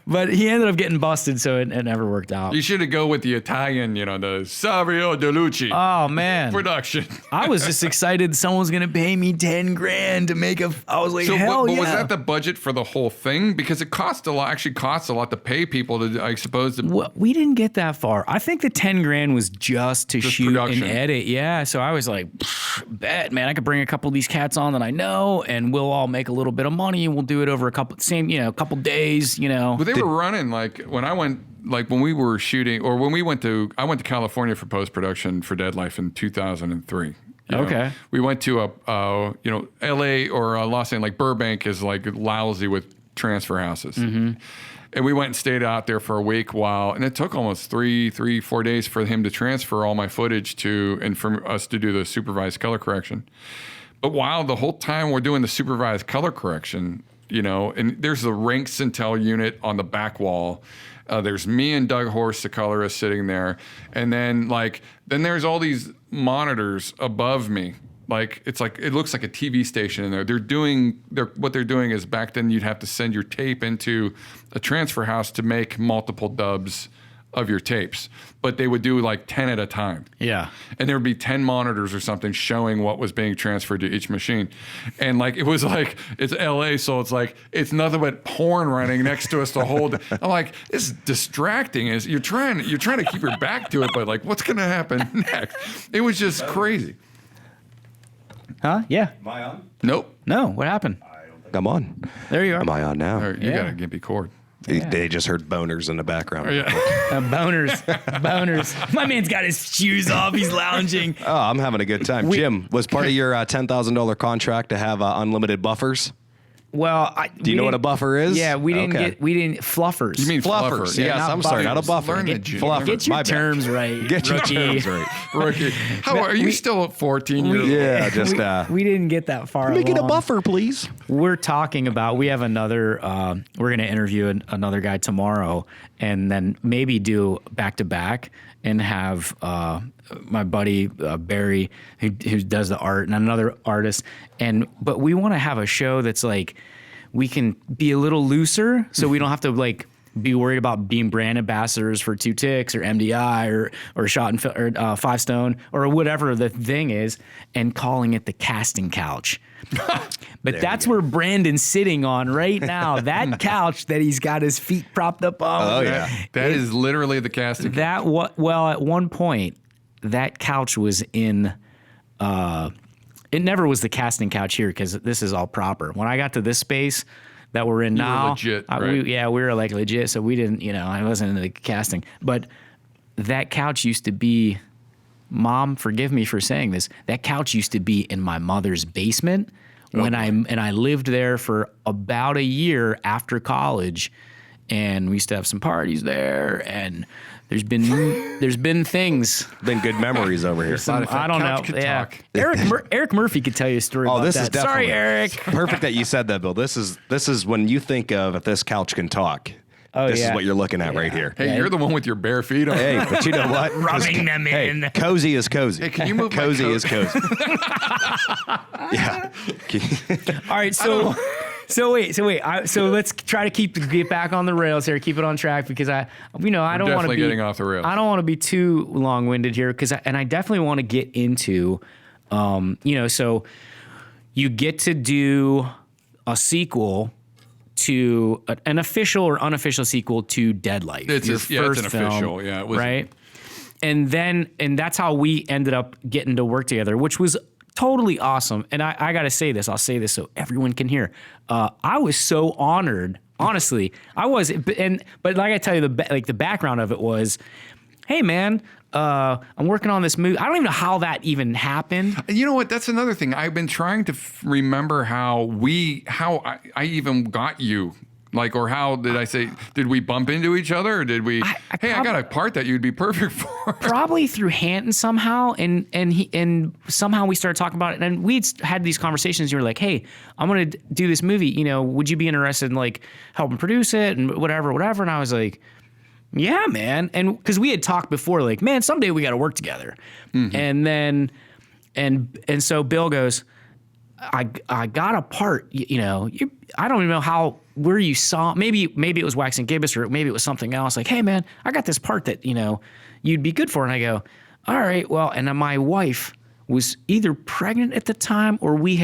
But he ended up getting busted, so it never worked out. You should go with the Italian, the Savio DeLucci. Oh, man. Production. I was just excited someone was going to pay me 10 grand to make I was like, hell yeah. Was that the budget for the whole thing? Because it costs a lot to pay people to, I suppose. Well, we didn't get that far. I think the 10 grand was just to shoot production. And edit. Yeah. So I was like, bet, man, I could bring a couple of these cats on that I know, and we'll all make a little bit of money, and we'll do it over a couple days, But they were running when we were shooting, or when I went to California for post-production for Dead Life in 2003. Okay. We went to LA or Los Angeles, Burbank is lousy with transfer houses. Mm-hmm. And we went and stayed out there for a week and it took almost 4 days for him to transfer all my footage and for us to do the supervised color correction. But while the whole time we're doing the supervised color correction, and there's the Rank Centel unit on the back wall. There's me and Doug Horst, the colorist, sitting there. And then there's all these monitors above me. It looks like a TV station in there. What they're doing is, back then you'd have to send your tape into a transfer house to make multiple dubs of your tapes, but they would do 10 at a time. Yeah. And there would be 10 monitors or something showing what was being transferred to each machine. And it's LA, so it's nothing but porn running next to us the whole day. I'm like, this is distracting. You're trying to keep your back to it, but what's going to happen next? It was just crazy. Huh? Yeah. Am I on? Nope. No. What happened? I'm on. There you are. Am I on now? You got to give me cord. They just heard boners in the background. Yeah. Boners. My man's got his shoes off. He's lounging. Oh, I'm having a good time. Jim, was part of your $10,000 contract to have unlimited buffers? Well, do you know what a buffer is? Yeah, we didn't fluffers. You mean fluffers? Yes, I'm sorry, not a buffer. Get your terms right. Get your terms right. Rookie. How are you still at 14 years old? Yeah, just we didn't get that far. Make it a buffer, please. We're talking about. We have another. We're going to interview another guy tomorrow, and then maybe do back to back and have my buddy Barry, who does the art, and another artist, but we want to have a show that's we can be a little looser so we don't have to like be worried about being brand ambassadors for Two Ticks or MDI or Shot and or Five Stone or whatever the thing is, and calling it the casting couch. But that's where Brandon's sitting on right now. That couch that he's got his feet propped up on. Oh yeah, that is literally the casting couch. Well, at one point, that couch was in. It never was the casting couch here because this is all proper. When I got to this space that we're in now, legit, right? we were like legit. So we didn't, I wasn't into the casting. But that couch used to be, Mom, forgive me for saying this, that couch used to be in my mother's basement and I lived there for about a year after college, and we used to have some parties there, and there's been things. Been good memories over here. I don't know. Yeah. Eric Murphy could tell you a story about this that. is definitely. Sorry, Eric. Perfect that you said that, Bill. This is when you think of if this couch can talk. This is what you're looking at right here. Hey, you're the one with your bare feet on. Hey, but you know what? Rubbing them in. Cozy is cozy. Hey, can you move cozy my is cozy. Yeah. All right, so wait. So let's try to get back on the rails here, keep it on track, because I don't want to definitely be getting off the rails. I don't want to be too long-winded here, and I definitely want to get into, so you get to do a sequel to an official or unofficial sequel to Dead Life. It's your an first film, official, yeah. It was, right? And that's how we ended up getting to work together, which was totally awesome. And I got to say this, I'll say this so everyone can hear. I was so honored, honestly. I was, but like I tell you, the background of it was, hey man, I'm working on this movie. I don't even know how that even happened. You know what? That's another thing. I've been trying to remember how I even got you. Like, or how did I say, did we bump into each other, or did we, I got a part that you'd be perfect for. Probably through Hanton somehow, and somehow we started talking about it, and we'd had these conversations. You were like, hey, I'm going to do this movie, would you be interested in like helping produce it and whatever, and I was like, yeah, man. And because we had talked before, like, man, someday we got to work together. Mm-hmm. And then, and so Bill goes, I got a part, I don't even know where you saw, maybe it was Wax and Gibbous, or maybe it was something else. Like, hey man, I got this part that, you'd be good for. And I go, all right, well, and then my wife was either pregnant at the time, or your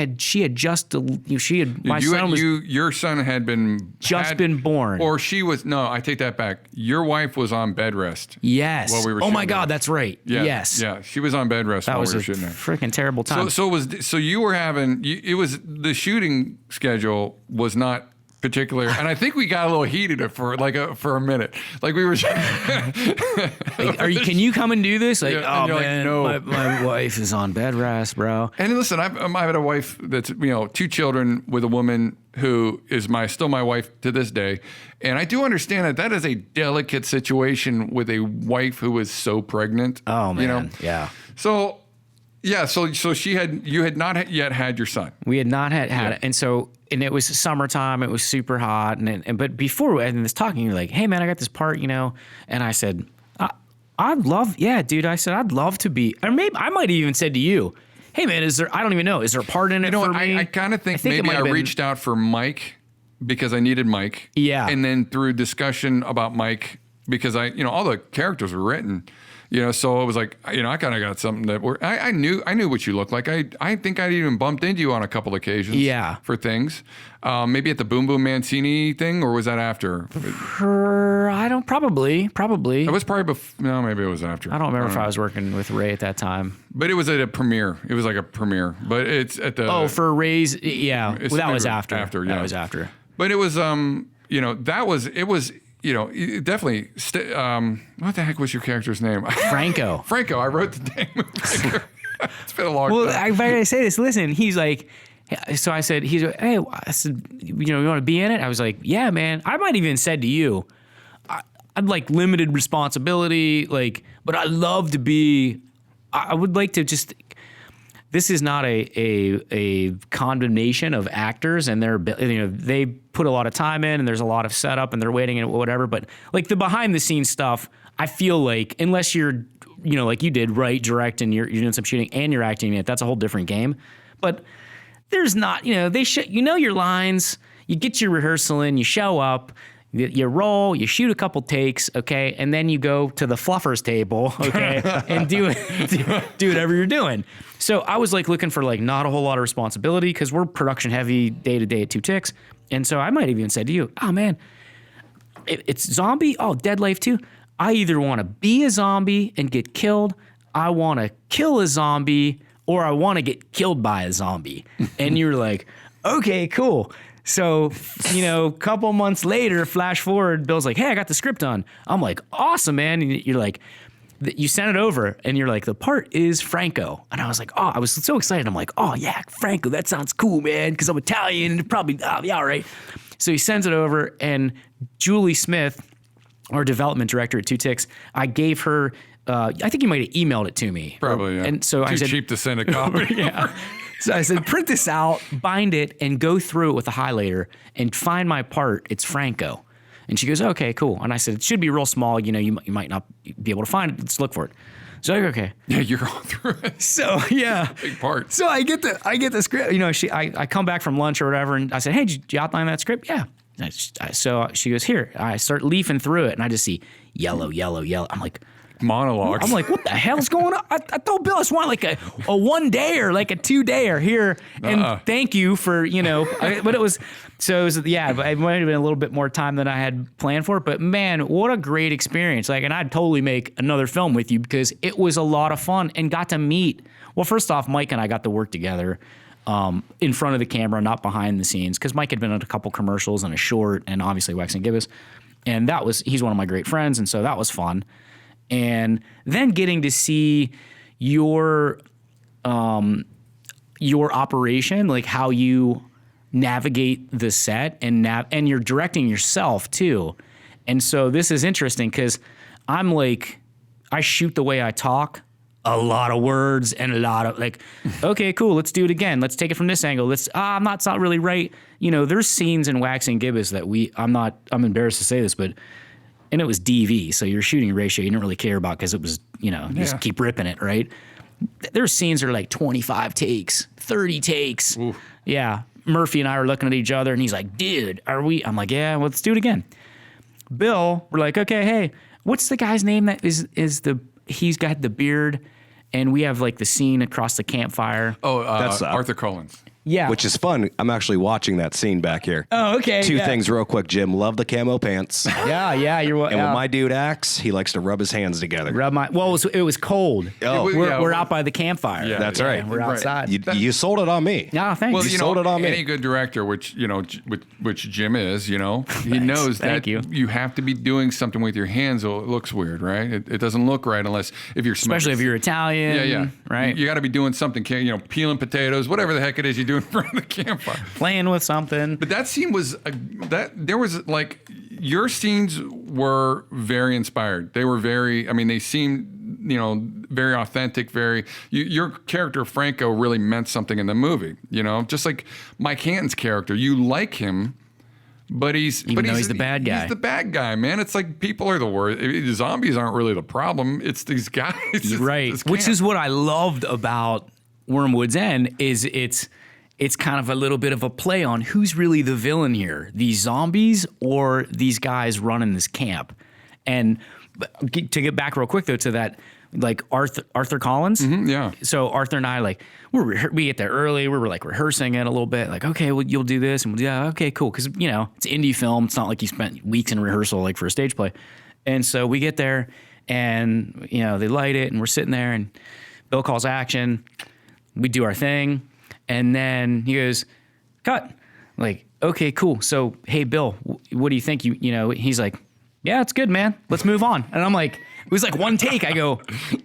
son had been been born, or she was. No, I take that back. Your wife was on bed rest. Yes. While we were. Oh my God, that's right. Yeah, yes. Yeah, she was on bed rest. That while was we were shooting a there. freaking terrible time. So you were having. It was the shooting schedule was not particular, and I think we got a little heated for a minute. Like we were. Like, can you come and do this? Like, yeah, oh man, like, no. my wife is on bed rest, bro. And listen, I've had a wife that's 2 children with a woman who is still my wife to this day, and I do understand that is a delicate situation with a wife who is so pregnant. Oh man, yeah. So. Yeah, so you had not yet had your son. We had not had it, and it was summertime. It was super hot, but before and this talking, you're like, hey man, I got this part, and I said, I'd love to be, or maybe I might have even said to you, hey man, I don't even know, is there a part in it for me? I kind of think maybe I reached out for Mike because I needed Mike. Yeah, and then through discussion about Mike, because all the characters were written. So it was like, I kind of got something that I knew what you looked like. I think I'd even bumped into you on a couple occasions. Yeah. For things. Maybe at the Boom Boom Mancini thing, or was that after? Probably. It was probably no, maybe it was after. I don't remember if I was working with Ray at that time. But it was at a premiere. It was like a premiere. But it's at the. Oh, for Ray's, yeah. Well, that was after. Yeah. That was after. But it was, it was. Definitely. What the heck was your character's name? Franco. Franco. I wrote the name. It's been a long time. Well, I gotta say this. Listen, he's like, so I said, hey, I said, you want to be in it? I was like, yeah, man. I might even said to you, I'd like limited responsibility, but I'd love to be. I would like to just. This is not a condemnation of actors and they put a lot of time in and there's a lot of setup and they're waiting and whatever. But like the behind the scenes stuff, I feel like unless you're, like you did, write, direct, and you're doing some shooting and you're acting in it, that's a whole different game. But there's not, they should, your lines, you get your rehearsal in, you show up, you roll, you shoot a couple takes, okay, and then you go to the fluffers table, okay, and do whatever you're doing. So I was like looking for like not a whole lot of responsibility because we're production heavy day to day at Two Ticks. And so I might have even said to you, oh man, it's zombie, Dead Life 2. I either want to be a zombie and get killed, I want to kill a zombie, or I want to get killed by a zombie. And you're like, okay, cool. So, a couple months later, flash forward, Bill's like, hey, I got the script done. I'm like, awesome, man. And you're like, you sent it over, and you're like, the part is Franco. And I was like, I was so excited. I'm like, oh, yeah, Franco, that sounds cool, man, because I'm Italian, and probably, yeah, all right. So he sends it over, and Julie Smith, our development director at Two Ticks, I gave her, I think you might have emailed it to me. Probably, yeah. And so I said, cheap to send a copy. Yeah. So I said, print this out, bind it, and go through it with a highlighter and find my part. It's Franco. And she goes, okay, cool. And I said, it should be real small. You might not be able to find it. Let's look for it. So I go, okay. Yeah, you're all through it. So yeah, big part. So I get the script. I come back from lunch or whatever, and I said, hey, did you outline that script? Yeah. So she goes, here. I start leafing through it, and I just see yellow, yellow, yellow. I'm like, monologues. I'm like, what the hell's going on? I told Bill I just want like a 1 day or like a 2 day or here. And thank you for, but it was yeah, but it might have been a little bit more time than I had planned for. But man, what a great experience. Like, and I'd totally make another film with you because it was a lot of fun and got to meet. Well, first off, Mike and I got to work together in front of the camera, not behind the scenes, because Mike had been on a couple commercials and a short and obviously Waxing Gibbous. And he's one of my great friends. And so that was fun. And then getting to see your operation, like how you navigate the set and you're directing yourself too. And so this is interesting because I'm like, I shoot the way I talk, a lot of words and a lot of like, okay, cool, let's do it again. Let's take it from this angle. It's not really right. There's scenes in Waxing Gibbous that I'm embarrassed to say this, but and it was DV, so your shooting ratio you didn't really care about because it was, just keep ripping it, right? There's scenes that are like 25 takes, 30 takes. Oof. Yeah. Murphy and I are looking at each other, and he's like, dude, are we? I'm like, yeah, well, let's do it again. Bill, we're like, okay, hey, what's the guy's name that he's got the beard, and we have like the scene across the campfire. Oh, that's Arthur Collins. Yeah. Which is fun. I'm actually watching that scene back here. Oh, okay. Two things real quick, Jim. Love the camo pants. Yeah. You're And when my dude acts, he likes to rub his hands together. It was cold. Oh. We're out by the campfire. Yeah, that's right. We're outside. You sold it on me. Yeah, thanks. Well, you sold it on me. Any good director, which Jim is, he knows that you have to be doing something with your hands or it looks weird, right? It doesn't look right unless if you're especially if you're Italian. Yeah. Right. You got to be doing something, peeling potatoes, whatever the heck it is you do in front of the campfire. Playing with something. But that scene was your scenes were very inspired. They were they seemed, very authentic, your character Franco really meant something in the movie, just like Mike Hanton's character. You like him, but he's the bad guy. He's the bad guy, man. It's like people are the worst. Zombies aren't really the problem. It's these guys. Right. Which is what I loved about Wormwood's End is it's kind of a little bit of a play on who's really the villain here, these zombies or these guys running this camp. And to get back real quick though to that, like Arthur Collins. Mm-hmm, yeah. So Arthur and I we get there early. We were like rehearsing it a little bit. Like, okay, well you'll do this, and we'll do that. Okay, cool. Because it's indie film. It's not like you spent weeks in rehearsal like for a stage play. And so we get there, and they light it, and we're sitting there, and Bill calls action. We do our thing. And then he goes, cut. Like, okay, cool. So, hey, Bill, what do you think? He's like, yeah, it's good, man. Let's move on. And I'm like, it was like one take. I go,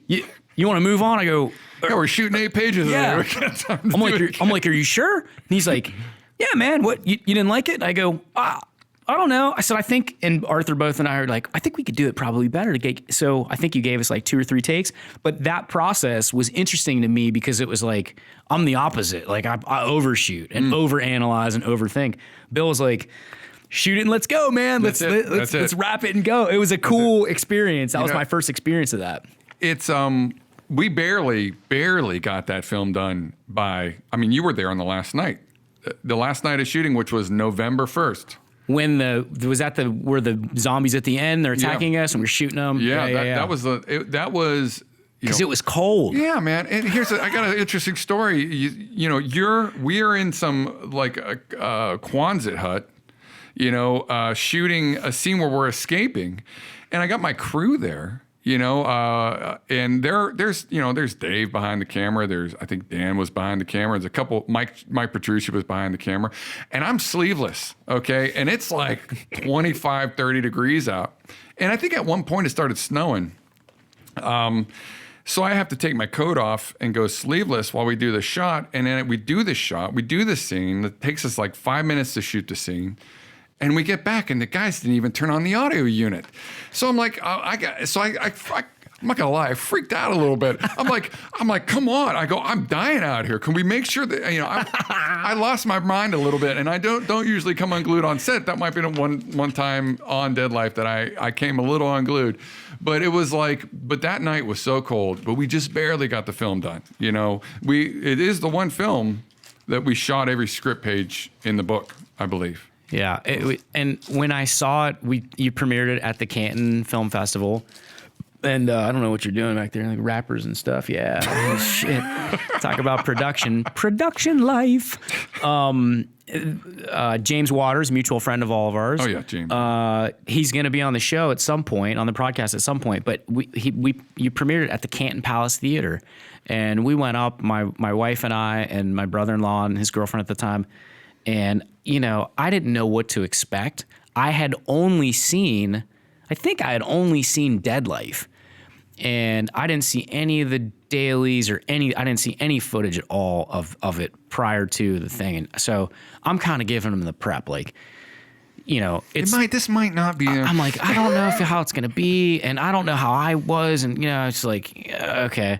you want to move on? I go, yeah, we're shooting 8 pages. Yeah. I'm like, are you sure? And he's like, yeah, man. What? You didn't like it? I go, I don't know. I said, I think, and Arthur both and I are like, I think we could do it probably better. So I think you gave us like 2 or 3 takes. But that process was interesting to me because it was like, I'm the opposite. Like I overshoot and overanalyze and overthink. Bill was like, shoot it and let's go, man. Let's wrap it and go. It was a cool experience. That was my first experience of that. It's, we barely got that film done you were there on the last night. the last night of shooting, which was November 1st. When were the zombies at the end? They're attacking us and we're shooting them. That was. Because it was cold. Yeah, man. And I got an interesting story. We are in some like a Quonset hut, shooting a scene where we're escaping, and I got my crew there. And there's Dave behind the camera. I think Dan was behind the camera. There's a couple. Mike Petrucci was behind the camera, and I'm sleeveless. Okay, and it's like 25, 30 degrees out, and I think at one point it started snowing. So I have to take my coat off and go sleeveless while we do the shot. And then we do the scene. It takes us like 5 minutes to shoot the scene. And we get back and the guys didn't even turn on the audio unit. So I'm like, I'm not gonna lie, I freaked out a little bit. I'm like, come on. I go, I'm dying out here. Can we make sure that, I lost my mind a little bit, and I don't usually come unglued on set. That might be the one time on Dead Life that I came a little unglued. But it was like, that night was so cold, but we just barely got the film done. It is the one film that we shot every script page in the book, I believe. Yeah. And when I saw it, you premiered it at the Canton Film Festival. And I don't know what you're doing back there, like rappers and stuff. Yeah, oh, shit. Talk about production life. James Waters, mutual friend of all of ours. Oh yeah, James. He's going to be on the show at some point, on the podcast at some point. But you premiered it at the Canton Palace Theater, and we went up. My wife and I, and my brother-in-law and his girlfriend at the time, and I didn't know what to expect. I had only seen Dead Life. And I didn't see any of the dailies I didn't see any footage at all of it prior to the thing. And so I'm kind of giving them the prep, like, this might not be. I'm like, I don't know how it's going to be. And I don't know how I was. And, it's like, okay.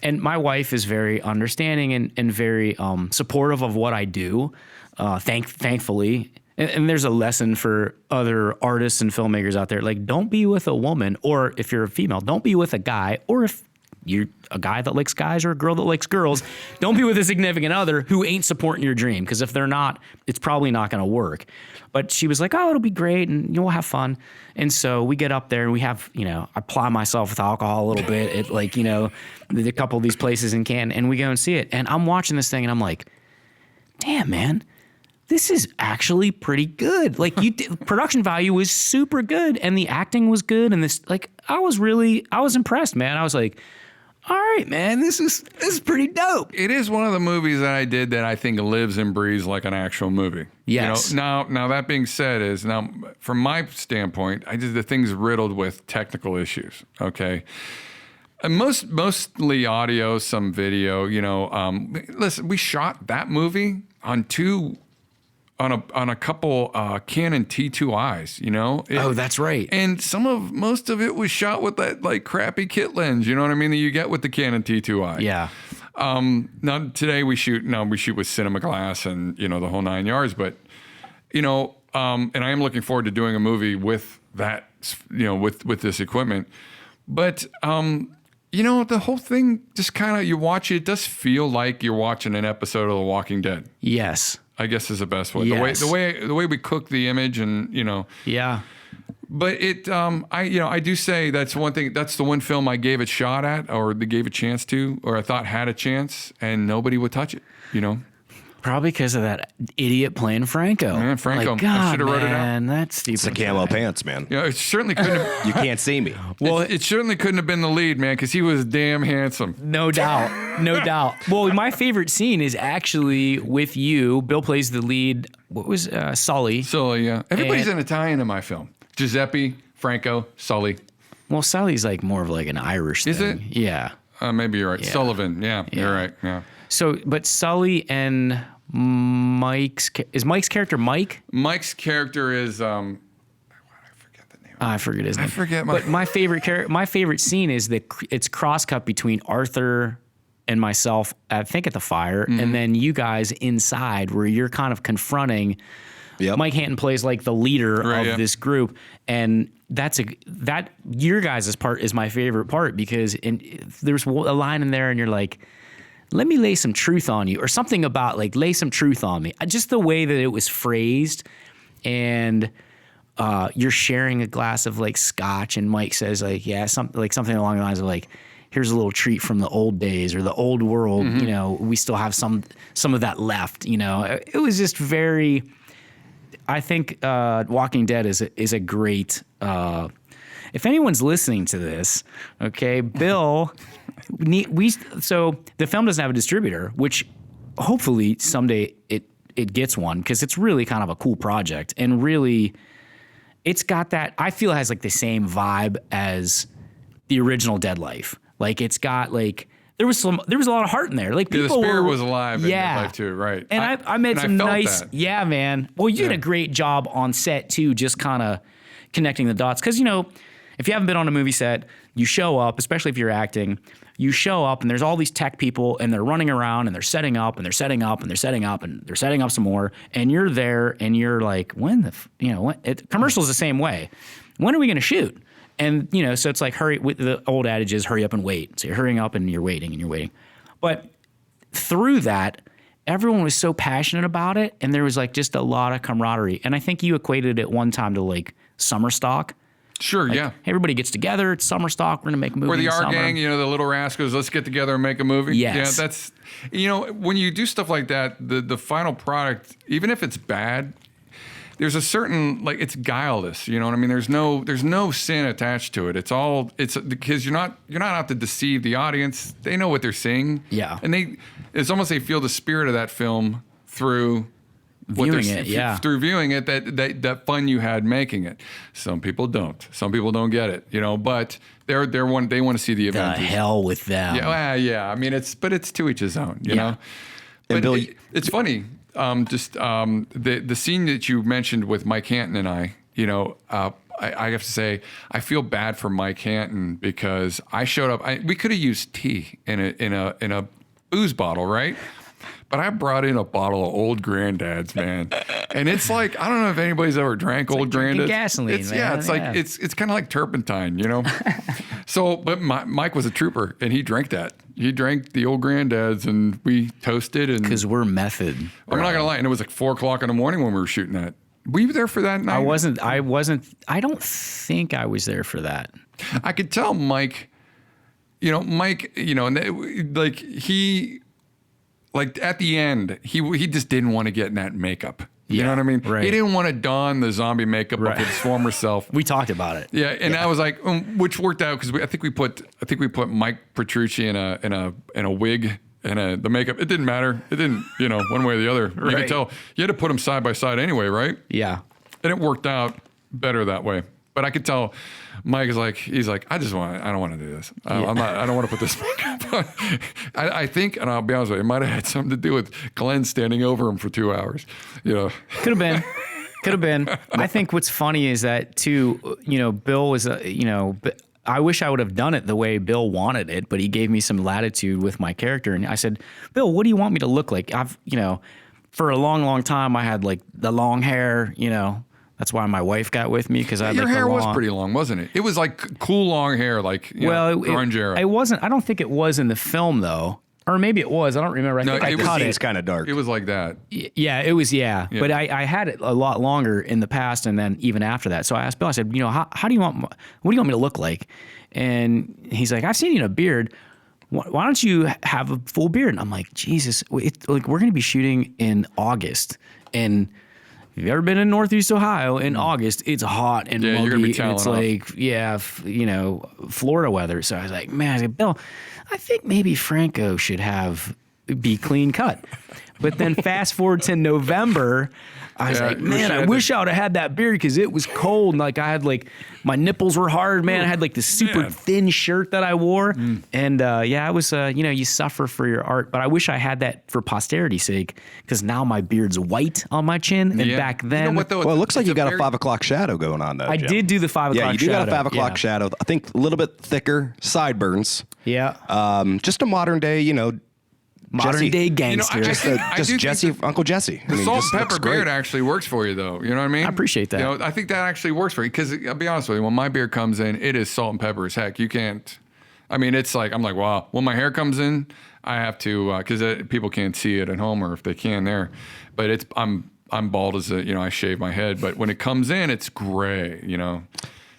And my wife is very understanding and very supportive of what I do, thankfully. And there's a lesson for other artists and filmmakers out there. Like, don't be with a woman, or if you're a female, don't be with a guy, or if you're a guy that likes guys or a girl that likes girls, don't be with a significant other who ain't supporting your dream. Because if they're not, it's probably not going to work. But she was like, oh, it'll be great, and we'll have fun. And so we get up there, and we have, I ply myself with alcohol a little bit at, like, a couple of these places in Canton, and we go and see it. And I'm watching this thing, and I'm like, damn, man. This is actually pretty good. Like, production value was super good, and the acting was good, and I was impressed, man. I was like, all right, man, this is pretty dope. It is one of the movies that I did that I think lives and breathes like an actual movie. Yes. Now that being said, from my standpoint, I did the things riddled with technical issues. Okay. And mostly audio, some video. Listen, we shot that movie on a couple Canon T2Is, Oh, that's right. And most of it was shot with that like crappy kit lens, you know what I mean, that you get with the Canon T2i. Yeah. Now today we shoot with cinema glass and the whole 9 yards, but and I am looking forward to doing a movie with that, with this equipment. But the whole thing just kind of, you watch it does feel like you're watching an episode of The Walking Dead. Yes. I guess is the best way. Yes. The way we cook the image, and Yeah. But it, I do say that's one thing. That's the one film I gave a shot at, or they gave a chance to, or I thought had a chance, and nobody would touch it. Probably because of that idiot playing Franco. Man, Franco, like, God, I should have wrote it out. That's stupid. It's the camo pants, man. Yeah, it certainly couldn't have. You can't see me. Well, it certainly couldn't have been the lead, man, because he was damn handsome. No doubt. No doubt. Well, my favorite scene is actually with you. Bill plays the lead. What was Sully? Sully, yeah. Everybody's an Italian in my film. Giuseppe, Franco, Sully. Well, Sully's like more of like an Irish thing. Is it? Yeah. Maybe you're right. Yeah. Sullivan. Yeah, you're right. Yeah. So, but Sully and Mike's character Mike? Mike's character is I forget the name. I forget his name. I forget But my favorite scene is that it's cross cut between Arthur and myself, I think at the fire, and then you guys inside where you're kind of confronting. Yep. Mike Hanton plays like the leader of this group, and that your guys' part is my favorite part because there's a line in there, and you're like let me lay some truth on you, or something about like lay some truth on me. Just the way that it was phrased, and you're sharing a glass of like scotch, and Mike says like, yeah, something along the lines of like, here's a little treat from the old days or the old world. You know, we still have some of that left. You know, it was just very. I think Walking Dead is a great. If anyone's listening to this, okay, Bill, so the film doesn't have a distributor, which hopefully someday it gets one, because it's really kind of a cool project, and really it's got that, I feel it has like the same vibe as the original Dead Life. Like it's got like there was a lot of heart in there. Like people the spirit were, was alive in Dead Life too, right? And I made some nice, that. yeah, man. Well, you did a great job on set too, just kind of connecting the dots. Because, you know, if you haven't been on a movie set, you show up, especially if you're acting, you show up and there's all these tech people and they're running around and they're setting up and they're setting up and they're setting up and they're setting up some more. And you're there and you're like, commercial's the same way. When are we going to shoot? And, you know, so it's like the old adage is hurry up and wait. So you're hurrying up and you're waiting and you're waiting. But through that, everyone was so passionate about it, and there was like just a lot of camaraderie. And I think you equated it one time to like summer stock. Sure, like, yeah. Hey, everybody gets together. It's summer stock. We're going to make a movie. Or the in R summer. Gang, you know, the Little Rascals, let's get together and make a movie. Yes. Yeah, that's, you know, when you do stuff like that, the final product, even if it's bad, there's a certain, like, it's guileless, you know what I mean? There's no sin attached to it. It's because you're not out to deceive the audience. They know what they're seeing. Yeah. And it's almost they feel the spirit of that film through viewing it, yeah. Through viewing it, that fun you had making it. Some people don't. Some people don't get it, you know, but they want to see the event. The hell with them. Yeah. I mean, it's to each his own, you know? But Bill, it's funny. The scene that you mentioned with Mike Hanton and I, you know, I have to say, I feel bad for Mike Hanton because I showed up. We could have used tea in a booze bottle, right? But I brought in a bottle of Old Granddad's, man, and it's like I don't know if anybody's ever drank Old Granddad's. Gasoline, man. Yeah, it's kind of like turpentine, you know. So, but Mike was a trooper, and he drank that. He drank the Old Granddad's, and we toasted. And because we're method. I'm not gonna lie, and it was like 4:00 in the morning when we were shooting that. Were you there for that night? I wasn't. I don't think I was there for that. I could tell Mike. You know, and like he. Like at the end, he just didn't want to get in that makeup. You know what I mean? Right. He didn't want to don the zombie makeup of his former self. We talked about it. Yeah, and I was like, which worked out because I think we put Mike Petrucci in a wig and the makeup. It didn't matter. It didn't, you know, one way or the other. You could tell you had to put them side by side anyway, right? Yeah. And it worked out better that way. But I could tell Mike is like, he's like, I don't want to do this. I don't want to put this makeup on. I think, and I'll be honest with you, it might have had something to do with Glenn standing over him for 2 hours. You know, could have been. I think what's funny is that too, you know, Bill was, I wish I would have done it the way Bill wanted it, but he gave me some latitude with my character. And I said, Bill, what do you want me to look like? For a long, long time, I had like the long hair, you know. That's why my wife got with me because I had your like hair the long, was pretty long, wasn't it? It was like cool long hair, like grunge era. It wasn't. I don't think it was in the film though, or maybe it was. I don't remember. I think I cut it. It's kind of dark. It was like that. Yeah, it was. Yeah, but I had it a lot longer in the past, and then even after that. So I asked Bill. I said, you know, what do you want me to look like? And he's like, I've seen you in a beard. Why don't you have a full beard? And I'm like, Jesus, like we're going to be shooting in August, and if you've ever been in Northeast Ohio in August, it's hot and you're gonna be muggy, and it's like, Florida weather. So I was like, man, I said, Bill, I think maybe Franco should be clean cut. But then fast forward to November, I was like, man, I wish I would have had that beard because it was cold. And like I had like my nipples were hard, man. I had like this super thin shirt that I wore. And it was, you suffer for your art. But I wish I had that for posterity's sake because now my beard's white on my chin. And back then. You know what, though? Well, it looks like you got a 5 o'clock shadow going on though. I did do the 5 o'clock shadow. Yeah, you do got a 5 o'clock shadow. I think a little bit thicker sideburns. Yeah. Just a modern day, Modern day gangster. Uncle Jesse. The salt and pepper beard actually works for you, though. You know what I mean? I appreciate that. You know, I think that actually works for you because I'll be honest with you, when my beard comes in, it is salt and pepper as heck. You can't. I mean, it's like I'm like, wow. When my hair comes in, I have to, because people can't see it at home, or if they can there, but I'm bald as I shave my head, but when it comes in, it's gray,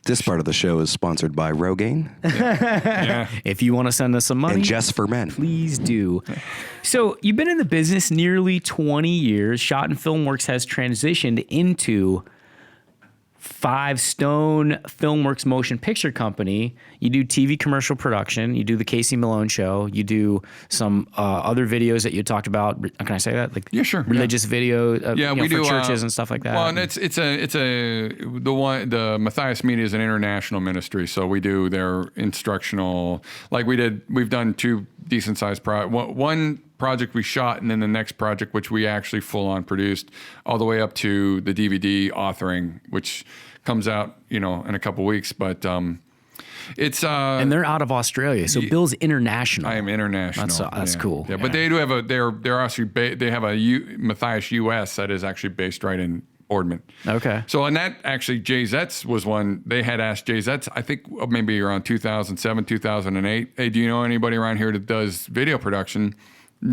This part of the show is sponsored by Rogaine Yeah. If you want to send us some money, and Just for Men. please do. So you've been in the business nearly 20 years. Schotten Filmworks has transitioned into Five Stone Filmworks motion picture company. You do TV commercial production. You do the Casey Malone show. You do some other videos that you talked about. Can I say that? Like Yeah, sure. Religious video. We for do churches and stuff like that. Well, and the Matthias Media is an international ministry, so we do their instructional. Like we've done 2 decent sized one project we shot, and then the next project, which we actually full on produced, all the way up to the DVD authoring, which comes out, in a couple weeks. But it's and they're out of Australia, so Bill's international. I am international. That's cool. Yeah, but they do have they're actually they have a Matthias US that is actually based right in Boardman. Okay. So, and that actually, Jay Zetz was one, they had asked Jay Zetz, I think maybe around 2007, 2008, hey, do you know anybody around here that does video production?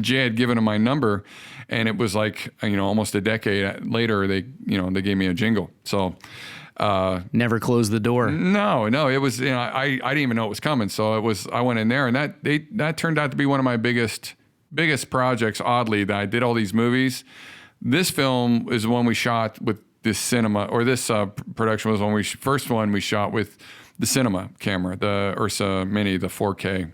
Jay had given him my number, and it was like, almost a decade later, they gave me a jingle. So, Never closed the door. no, it was, I didn't even know it was coming. So I went in there, and that turned out to be one of my biggest projects, oddly, that I did all these movies. This film is one we shot with this cinema, or this production was when first one we shot with the cinema camera, the Ursa Mini, the 4K.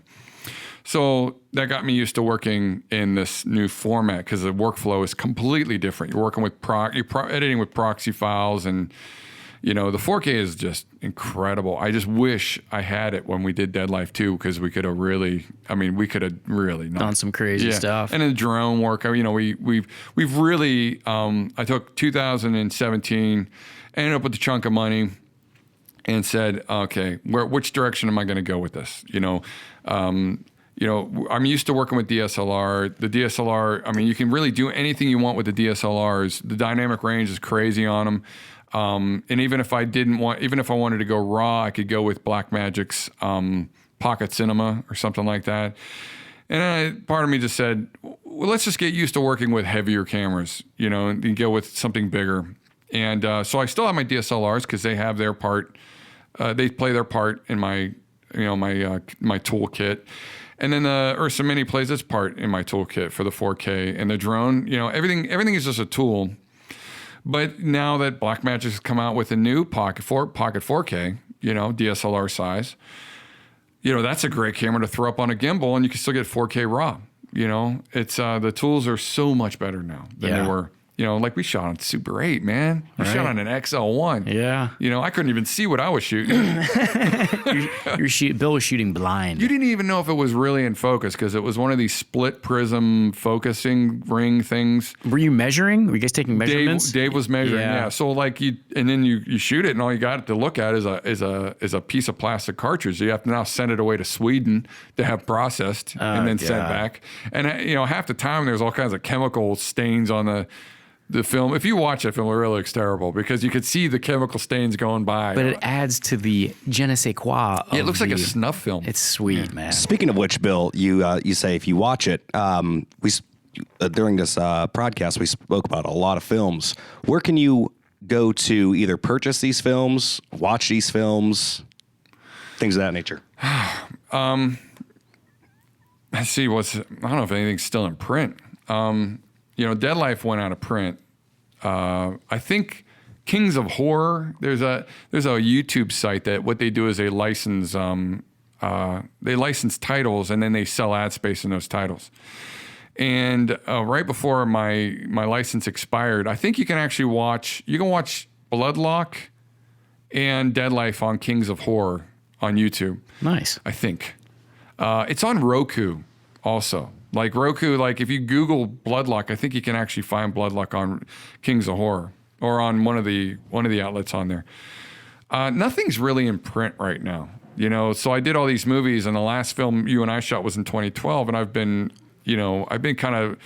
So that got me used to working in this new format, because the workflow is completely different. You're working with editing with proxy files, and the 4K is just incredible. I just wish I had it when we did Dead Life 2, because we could have really Done some crazy stuff. And the drone work, we've really, I took 2017, ended up with a chunk of money, and said, okay, which direction am I going to go with this? I'm used to working with DSLR. The DSLR, you can really do anything you want with the DSLRs. The dynamic range is crazy on them. And even if I wanted to go raw, I could go with Blackmagic's Pocket Cinema or something like that. And part of me just said, well, let's just get used to working with heavier cameras, and go with something bigger. And so I still have my DSLRs, because they have their part. They play their part in my toolkit. And then the Ursa Mini plays its part in my toolkit for the 4K. And the drone, everything is just a tool. But now that Blackmagic has come out with a new Pocket 4K, DSLR size, that's a great camera to throw up on a gimbal, and you can still get 4K RAW. It's the tools are so much better now than they were. Like we shot on Super 8, man. We shot on an XL1. Yeah. I couldn't even see what I was shooting. Bill was shooting blind. You didn't even know if it was really in focus, because it was one of these split prism focusing ring things. Were you measuring? Were you guys taking measurements? Dave was measuring, yeah. So like and then you shoot it, and all you got to look at is a piece of plastic cartridge. You have to now send it away to Sweden to have processed and then sent back. And half the time there's all kinds of chemical stains on the film. If you watch that film, it really looks terrible, because you could see the chemical stains going by. But it adds to the je ne sais quoi. It looks like a snuff film. It's sweet, man. Speaking of which, Bill, you say if you watch it, during this podcast, we spoke about a lot of films. Where can you go to either purchase these films, watch these films, things of that nature? Let's see, I don't know if anything's still in print. Dead Life went out of print. I think Kings of Horror, there's a YouTube site that what they do is they license titles, and then they sell ad space in those titles. And right before my license expired, I think you can actually watch Bloodlock and Dead Life on Kings of Horror on YouTube. Nice. I think. It's on Roku also. Like Roku, if you Google Bloodlock, I think you can actually find Bloodlock on Kings of Horror, or on one of the outlets on there. Nothing's really in print right now, So I did all these movies, and the last film you and I shot was in 2012, and I've been kind of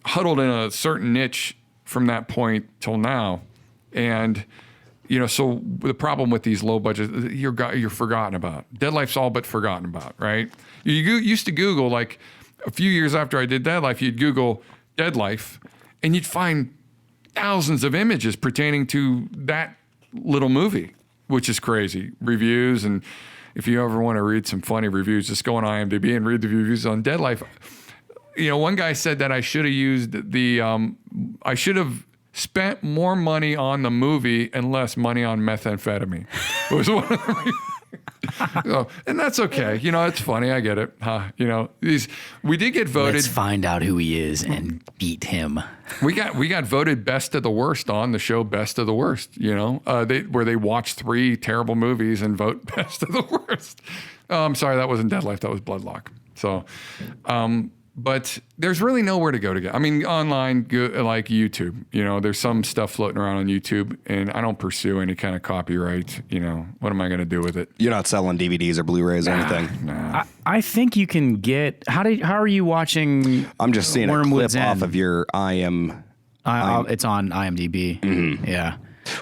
huddled in a certain niche from that point till now, and so the problem with these low budgets, you're forgotten about. Dead Life's all but forgotten about, right? You used to Google a few years after I did Dead Life, you'd Google Dead Life, and you'd find thousands of images pertaining to that little movie, which is crazy. Reviews, and if you ever want to read some funny reviews, just go on IMDb and read the reviews on Dead Life. You know, one guy said that I should have used I should have spent more money on the movie and less money on methamphetamine. It was one of the so, and that's okay. You know, it's funny. I get it. You know, we did get voted. Let's find out who he is and beat him. We got voted best of the worst on the show Best of the Worst. You know, where they watch 3 terrible movies and vote best of the worst. I'm sorry, that wasn't Dead Life. That was Bloodlock. So, but there's really nowhere to go to get. I mean, online, like YouTube, you know, there's some stuff floating around on YouTube, and I don't pursue any kind of copyright. You know, what am I going to do with it? You're not selling DVDs or Blu-rays or anything? Nah. I think you can get. How are you watching? I'm just seeing Wormwood's a clip End? off of your It's on IMDb. Mm-hmm. Yeah.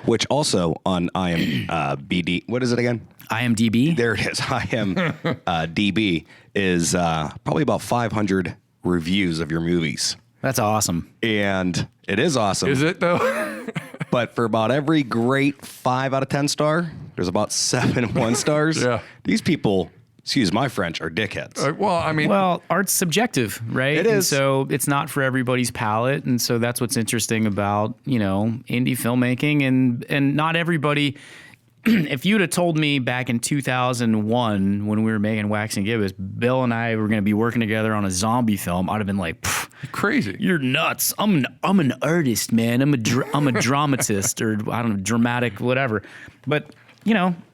which also on IMDb, what is it again? IMDb? There it is. IMDb is probably about 500 reviews of your movies. That's awesome. And it is awesome. Is it though? But for about every great 5 out of 10 star, there's about 7 1 stars. Yeah. These people, excuse my French, are dickheads. Well, I mean, art's subjective, right? It And is. so it's not for everybody's palate. And so that's what's interesting about, indie filmmaking and not everybody. If you'd have told me back in 2001 when we were making Wax and Gibbous, Bill and I were going to be working together on a zombie film, I'd have been like, crazy. You're nuts. I'm an artist, man. I'm a dramatist or I don't know, dramatic, whatever. But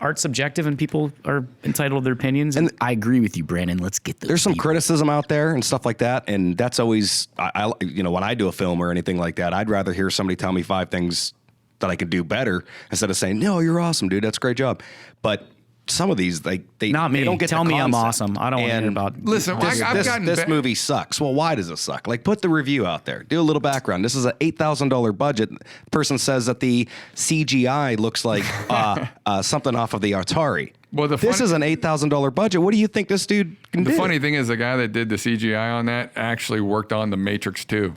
art's subjective and people are entitled to their opinions. And I agree with you, Brandon. Let's get those. There's some people. criticism out there and stuff like that, and that's always, when I do a film or anything like that, I'd rather hear somebody tell me 5 things that I could do better instead of saying, "No, you're awesome, dude. That's a great job." But some of these, they not me. They don't get Tell the me I'm concept. awesome. I don't want to hear about. Listen, I've gotten This movie sucks. Well, why does it suck? Like, put the review out there. Do a little background. This is an $8,000 budget. The person says that the CGI looks like something off of the Atari. Well, this is an $8,000 budget. What do you think this dude can do? The funny thing is, the guy that did the CGI on that actually worked on The Matrix 2.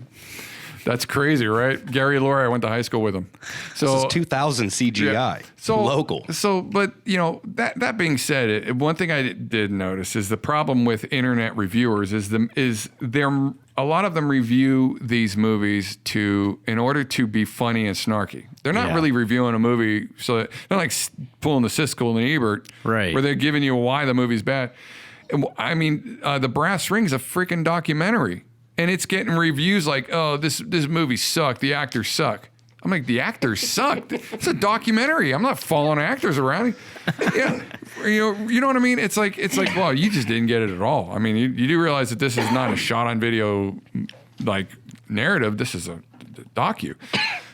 That's crazy, right? Gary Laurie, I went to high school with him. So this is 2000 CGI. Yeah. So local. So, but that being said, one thing I did notice is the problem with internet reviewers is a lot of them review these movies in order to be funny and snarky. They're not really reviewing a movie, so they're like pulling the Siskel and Ebert, right? Where they're giving you why the movie's bad. And, I mean, The Brass Ring's a freaking documentary. And it's getting reviews like, "Oh, this movie sucked. The actors suck." I'm like, "The actors sucked." It's a documentary. I'm not following actors around. Yeah, you know what I mean? It's like, well, you just didn't get it at all. I mean, you do realize that this is not a shot on video like narrative. This is a docu.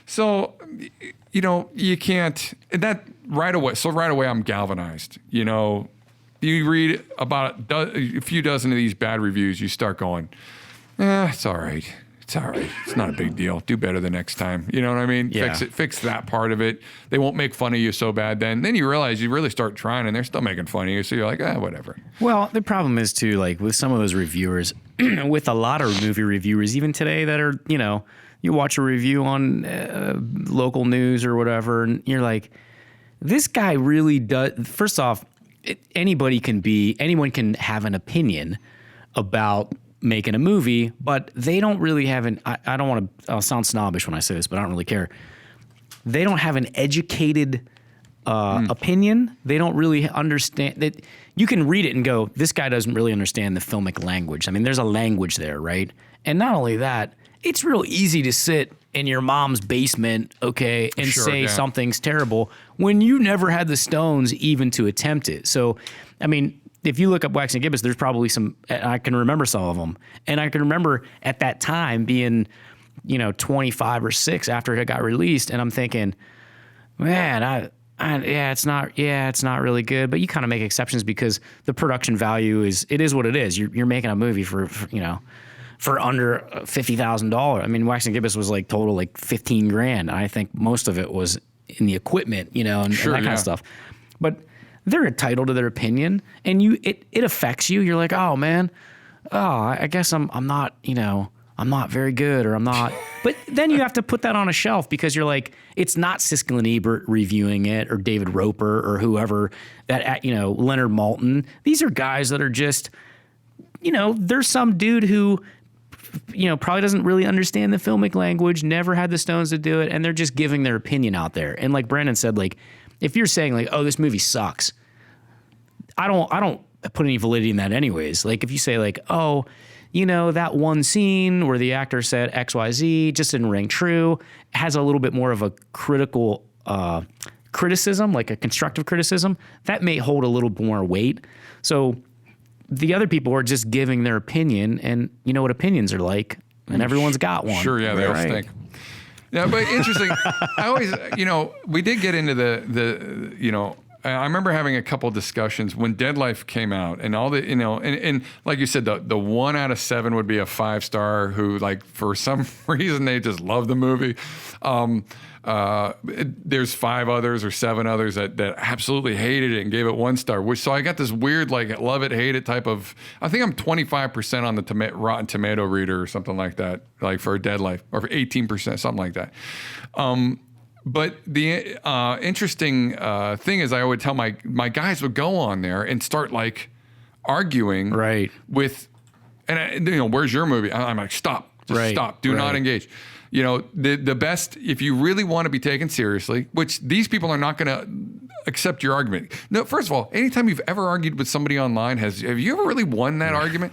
So, you can't. That right away. So right away, I'm galvanized. You read about a few dozen of these bad reviews, you start going, it's all right. It's all right. It's not a big deal. Do better the next time. You know what I mean? Yeah. Fix that part of it. They won't make fun of you so bad then. Then you realize you really start trying and they're still making fun of you. So you're like, whatever. Well, the problem is too, like with some of those reviewers, with a lot of movie reviewers, even today that are, you watch a review on local news or whatever, and you're like, this guy really does. First off, anyone can have an opinion about making a movie, but they don't really have I don't want to, I'll sound snobbish when I say this, but I don't really care. They don't have an educated opinion. They don't really understand that. You can read it and go, this guy doesn't really understand the filmic language. I mean, there's a language there, right? And not only that, it's real easy to sit in your mom's basement, and say something's terrible when you never had the stones even to attempt it. So, I mean, if you look up Wax and Gibbous, there's probably some, I can remember some of them. And I can remember at that time being, 25 or 6 after it got released. And I'm thinking, man, it's not really good. But you kind of make exceptions because the production value is what it is. You're making a movie for under $50,000. I mean, Wax and Gibbous was like total like $15,000. I think most of it was in the equipment, and that kind of stuff. But they're entitled to their opinion, and it affects you. You're like, oh man, oh, I guess I'm not, I'm not very good, or I'm not. But then you have to put that on a shelf because you're like, it's not Siskel and Ebert reviewing it, or David Roper, or whoever that, Leonard Maltin. These are guys that are just, there's some dude who, probably doesn't really understand the filmic language, never had the stones to do it, and they're just giving their opinion out there. And like Brandon said, like, if you're saying like, oh, this movie sucks, I don't put any validity in that anyways. Like if you say like, oh, that one scene where the actor said XYZ just didn't ring true, has a little bit more of a critical criticism, like a constructive criticism, that may hold a little more weight. So the other people are just giving their opinion, and you know what opinions are like, and everyone's got one. Sure, yeah, they all stink. Yeah, but interesting. I always, we did get into the I remember having a couple discussions when Dead Life came out, and all the, and like you said, the 1 out of 7 would be a 5-star who, like, for some reason they just love the movie. There's 5 others or 7 others that absolutely hated it and gave it 1 star. So I got this weird, like, love it, hate it type of. I think I'm 25% on the Rotten Tomato reader or something like that, like for Dead Life, or for 18%, something like that. But the interesting thing is, I would tell my guys would go on there and start like arguing with, and where's your movie? I'm like, stop, just stop, do not engage. The best, if you really want to be taken seriously, which these people are not going to accept your argument. No, first of all, anytime you've ever argued with somebody online, have you ever really won that argument?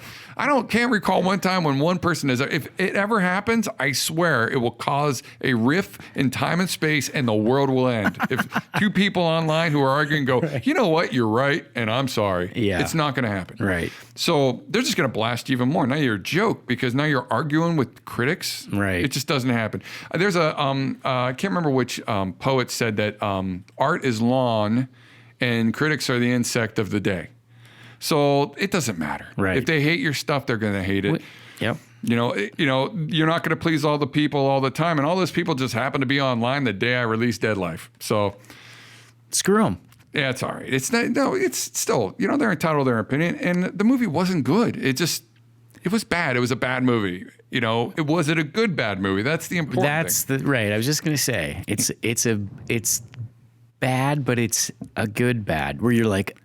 Can't recall one time when one person is. If it ever happens, I swear it will cause a rift in time and space, and the world will end. If 2 people online who are arguing go, you know what, you're right, and I'm sorry. Yeah, it's not going to happen. Right. So they're just going to blast you even more. Now you're a joke because now you're arguing with critics. Right. It just doesn't happen. There's a I can't remember which poet said that art is lawn and critics are the insect of the day. So it doesn't matter. Right. If they hate your stuff, they're going to hate it. Yep. You're not going to please all the people all the time, and all those people just happen to be online the day I released Dead Life. So screw them. Yeah, it's all right. It's not. No, it's still. They're entitled to their opinion, and the movie wasn't good. It was bad. It was a bad movie. Was it a good bad movie? That's the important thing. Right. I was just going to say it's bad, but it's a good bad, where you're like,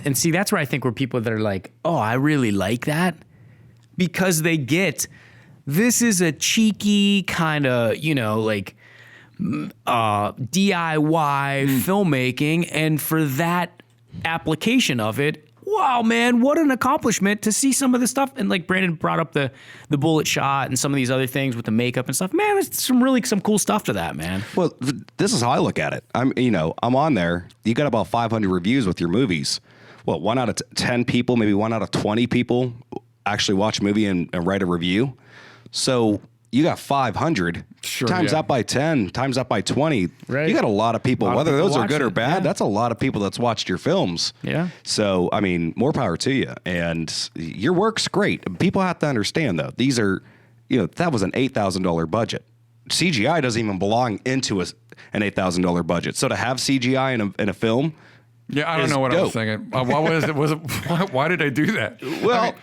and see, that's where I think we're people that are like, oh, I really like that, because they get, this is a cheeky kind of, like DIY filmmaking, and for that application of it, wow, man, what an accomplishment to see some of this stuff. And like Brandon brought up the bullet shot and some of these other things with the makeup and stuff. Man, there's some cool stuff to that, man. Well, this is how I look at it. I'm on there. You got about 500 reviews with your movies. Well, 1 out of 10 people, maybe 1 out of 20 people actually watch a movie and write a review. So you got 500 times that by 10, times that by 20. Right. You got a lot of people, whether those are good or bad, that's a lot of people that's watched your films. Yeah. So, more power to you. And your work's great. People have to understand, though, these are, that was an $8,000 budget. CGI doesn't even belong into an $8,000 budget. So to have CGI in a film, I don't know what I was thinking. Why did I do that? Well,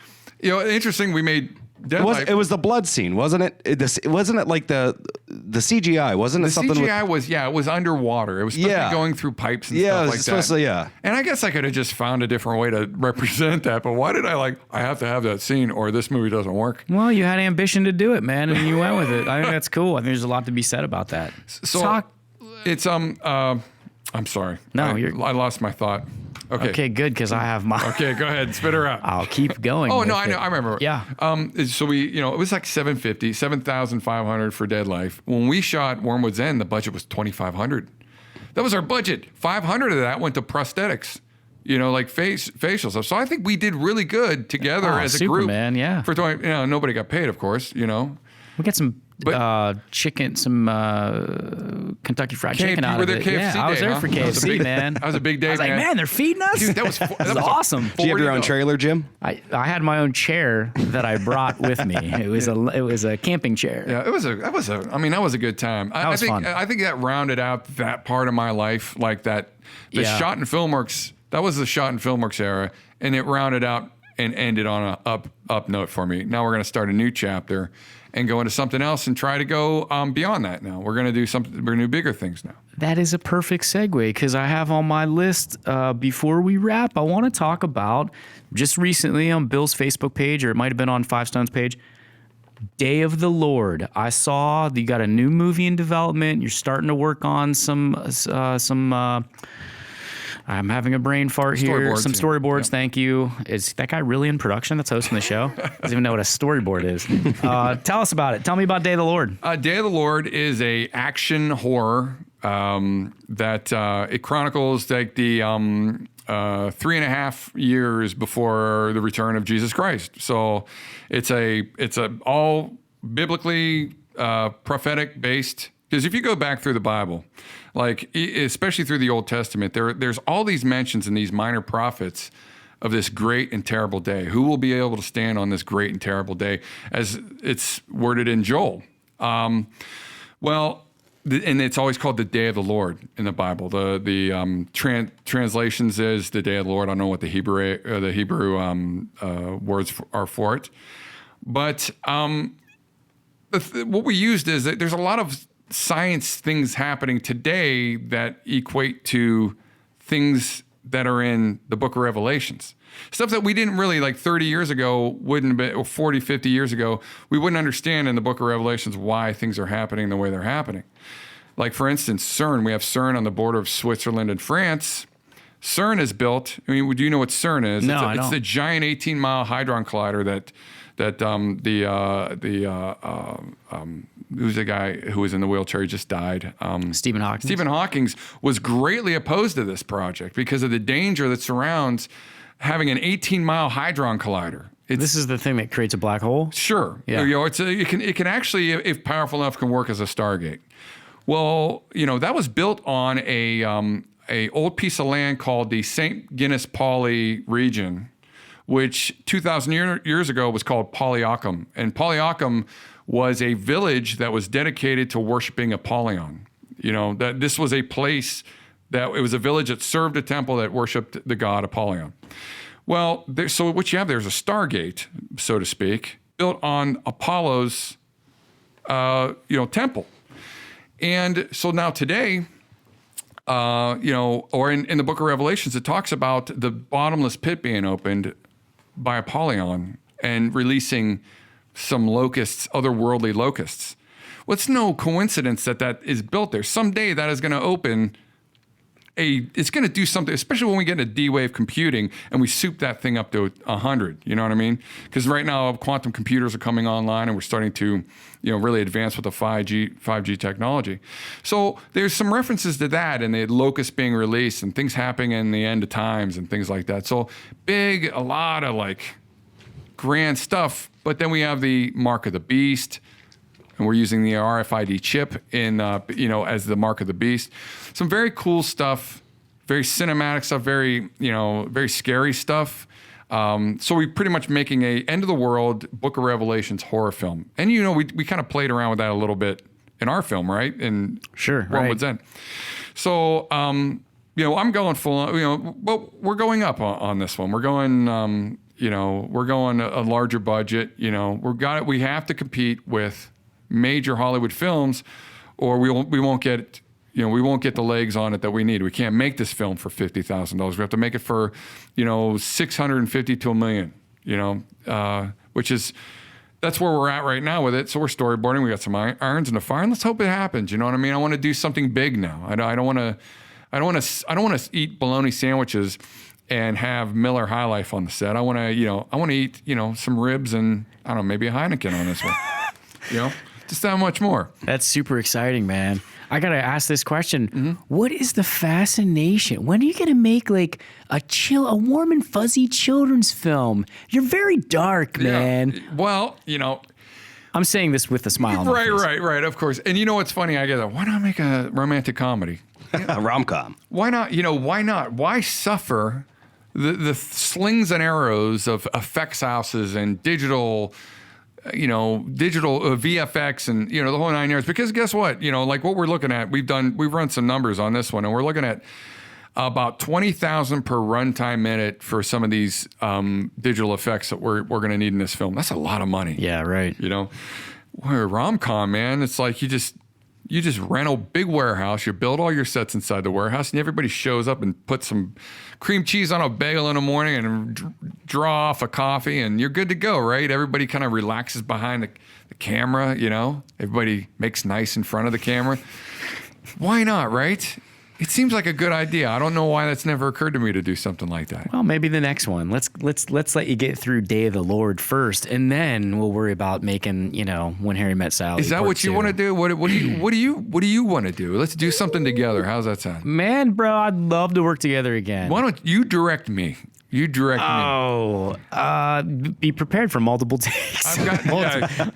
interesting. We made It was the blood scene, wasn't it? Wasn't it like the CGI? Wasn't it something? The CGI it was underwater. It was supposed to be going through pipes and stuff like that. And I guess I could have just found a different way to represent that. But why did I have to have that scene, or this movie doesn't work? Well, you had ambition to do it, man, and you went with it. I think that's cool. I think there's a lot to be said about that. So it's I'm sorry. No, I lost my thought. Okay, good, because I have my. Okay, go ahead, spit her out. I'll keep going. Oh no, I know, I remember. Yeah. So we, it was like $7,500 for Dead Life. When we shot Wormwood's End, the budget was $2,500. That was our budget. 500 of that went to prosthetics. Like facial stuff. So I think we did really good together as a group. Man, yeah. For nobody got paid, of course. We got some chicken, some Kentucky Fried Chicken out of it. KFC I was there for KFC, man. That was a big day. I was like, man, they're feeding us. Dude, that was awesome. Did you have your own trailer, Jim? I had my own chair that I brought with me. It was a camping chair. Yeah, that was a good time. I think that rounded out that part of my life, like that. The Shot and Filmworks. That was the Shot and Filmworks era, and it rounded out and ended on a up note for me. Now we're going to start a new chapter and go into something else and try to go beyond that. Now we're going to do something. We're going to do bigger things now. That is a perfect segue because I have on my list before we wrap, I want to talk about just recently on Bill's Facebook page, or it might have been on Five Stone's page, Day of the Lord. I saw you got a new movie in development. You're starting to work on some I'm having a brain fart here. Some storyboards. Yep. Thank you. Is that guy really in production that's hosting the show? Doesn't even know what a storyboard is. Tell us about it. Tell me about Day of the Lord. Day of the Lord is a action horror that it chronicles like the 3.5 years before the return of Jesus Christ. So it's a all biblically prophetic based. Because if you go back through the Bible, like especially through the Old Testament, there's all these mentions in these minor prophets of this great and terrible day. Who will be able to stand on this great and terrible day, as it's worded in Joel? And it's always called the Day of the Lord in the Bible. The translations is the Day of the Lord. I don't know what the Hebrew words are for it, but what we used is that there's a lot of science things happening today that equate to things that are in the book of Revelations. Stuff that we didn't really, like 30 years ago, wouldn't have been, or 40, 50 years ago, we wouldn't understand in the book of Revelations why things are happening the way they're happening. Like, for instance, CERN. We have CERN on the border of Switzerland and France. CERN is built, I mean, do you know what CERN is? No, it's the giant 18-mile hadron collider that who's the guy who was in the wheelchair? He just died. Stephen Hawking. Stephen Hawking was greatly opposed to this project because of the danger that surrounds having an 18-mile hadron collider. This is the thing that creates a black hole? Sure. Yeah. You know, it can actually, if powerful enough, can work as a Stargate. Well, you know, that was built on a old piece of land called the St. Guinness Pauli region, which 2,000 years ago was called Polyacum. And Polyacum was a village that was dedicated to worshiping Apollyon. You know, that this was a place that it was a village that served a temple that worshiped the god Apollyon. Well, so what you have there is a Stargate, so to speak, built on Apollo's, temple. And so now today, or in the book of Revelations, it talks about the bottomless pit being opened by Apollyon and releasing some locusts, otherworldly locusts. Well, it's no coincidence that is built there. Someday that is going to open it's going to do something, especially when we get into D-Wave computing and we soup that thing up to 100, you know what I mean? Because right now quantum computers are coming online and we're starting to, really advance with the 5G technology. So there's some references to that and the locust being released and things happening in the end of times and things like that. So a lot of like grand stuff, but then we have the mark of the beast, and we're using the RFID chip in, as the mark of the beast. Some very cool stuff, very cinematic stuff, very scary stuff. So we're pretty much making a end of the world Book of Revelations horror film. And, we kind of played around with that a little bit in our film, right? In Sure, Wormwood's End. So, I'm going full, but we're going up on this one. We're going, we're going a larger budget. We have to compete with major Hollywood films, or we won't get the legs on it that we need. We can't make this film for $50,000. We have to make it for, $650 to $1 million. That's where we're at right now with it. So we're storyboarding. We got some irons in the fire, and let's hope it happens. You know what I mean? I want to do something big now. I don't want to eat bologna sandwiches and have Miller High Life on the set. I want to eat, some ribs and I don't know, maybe a Heineken on this one. Just that much more. That's super exciting, man. I got to ask this question. Mm-hmm. What is the fascination? When are you going to make like a warm and fuzzy children's film? You're very dark, man. Yeah. Well, I'm saying this with a smile on my face. Right. Of course. And what's funny? I get why not make a romantic comedy? A rom-com. Why not? Why not? Why suffer the slings and arrows of effects houses and digital VFX and, the whole 9 yards. Because guess what? Like what we're looking at, we've run some numbers on this one, and we're looking at about 20,000 per runtime minute for some of these digital effects that we're going to need in this film. That's a lot of money. Yeah, right. You know, we're a rom-com, man. It's like you just rent a big warehouse, you build all your sets inside the warehouse, and everybody shows up and puts some cream cheese on a bagel in the morning and draw off a coffee, and you're good to go, right? Everybody kind of relaxes behind the camera, you know? Everybody makes nice in front of the camera. Why not, right? It seems like a good idea. I don't know why that's never occurred to me to do something like that. Well, maybe the next one. Let's let you get through Day of the Lord first, and then we'll worry about making, you know, When Harry Met Sally. Is that part what you 2. want to do? What do you want to do? Let's do something together. How's that sound? Man, bro, I'd love to work together again. Why don't you direct me? You direct me. Oh, be prepared for multiple takes.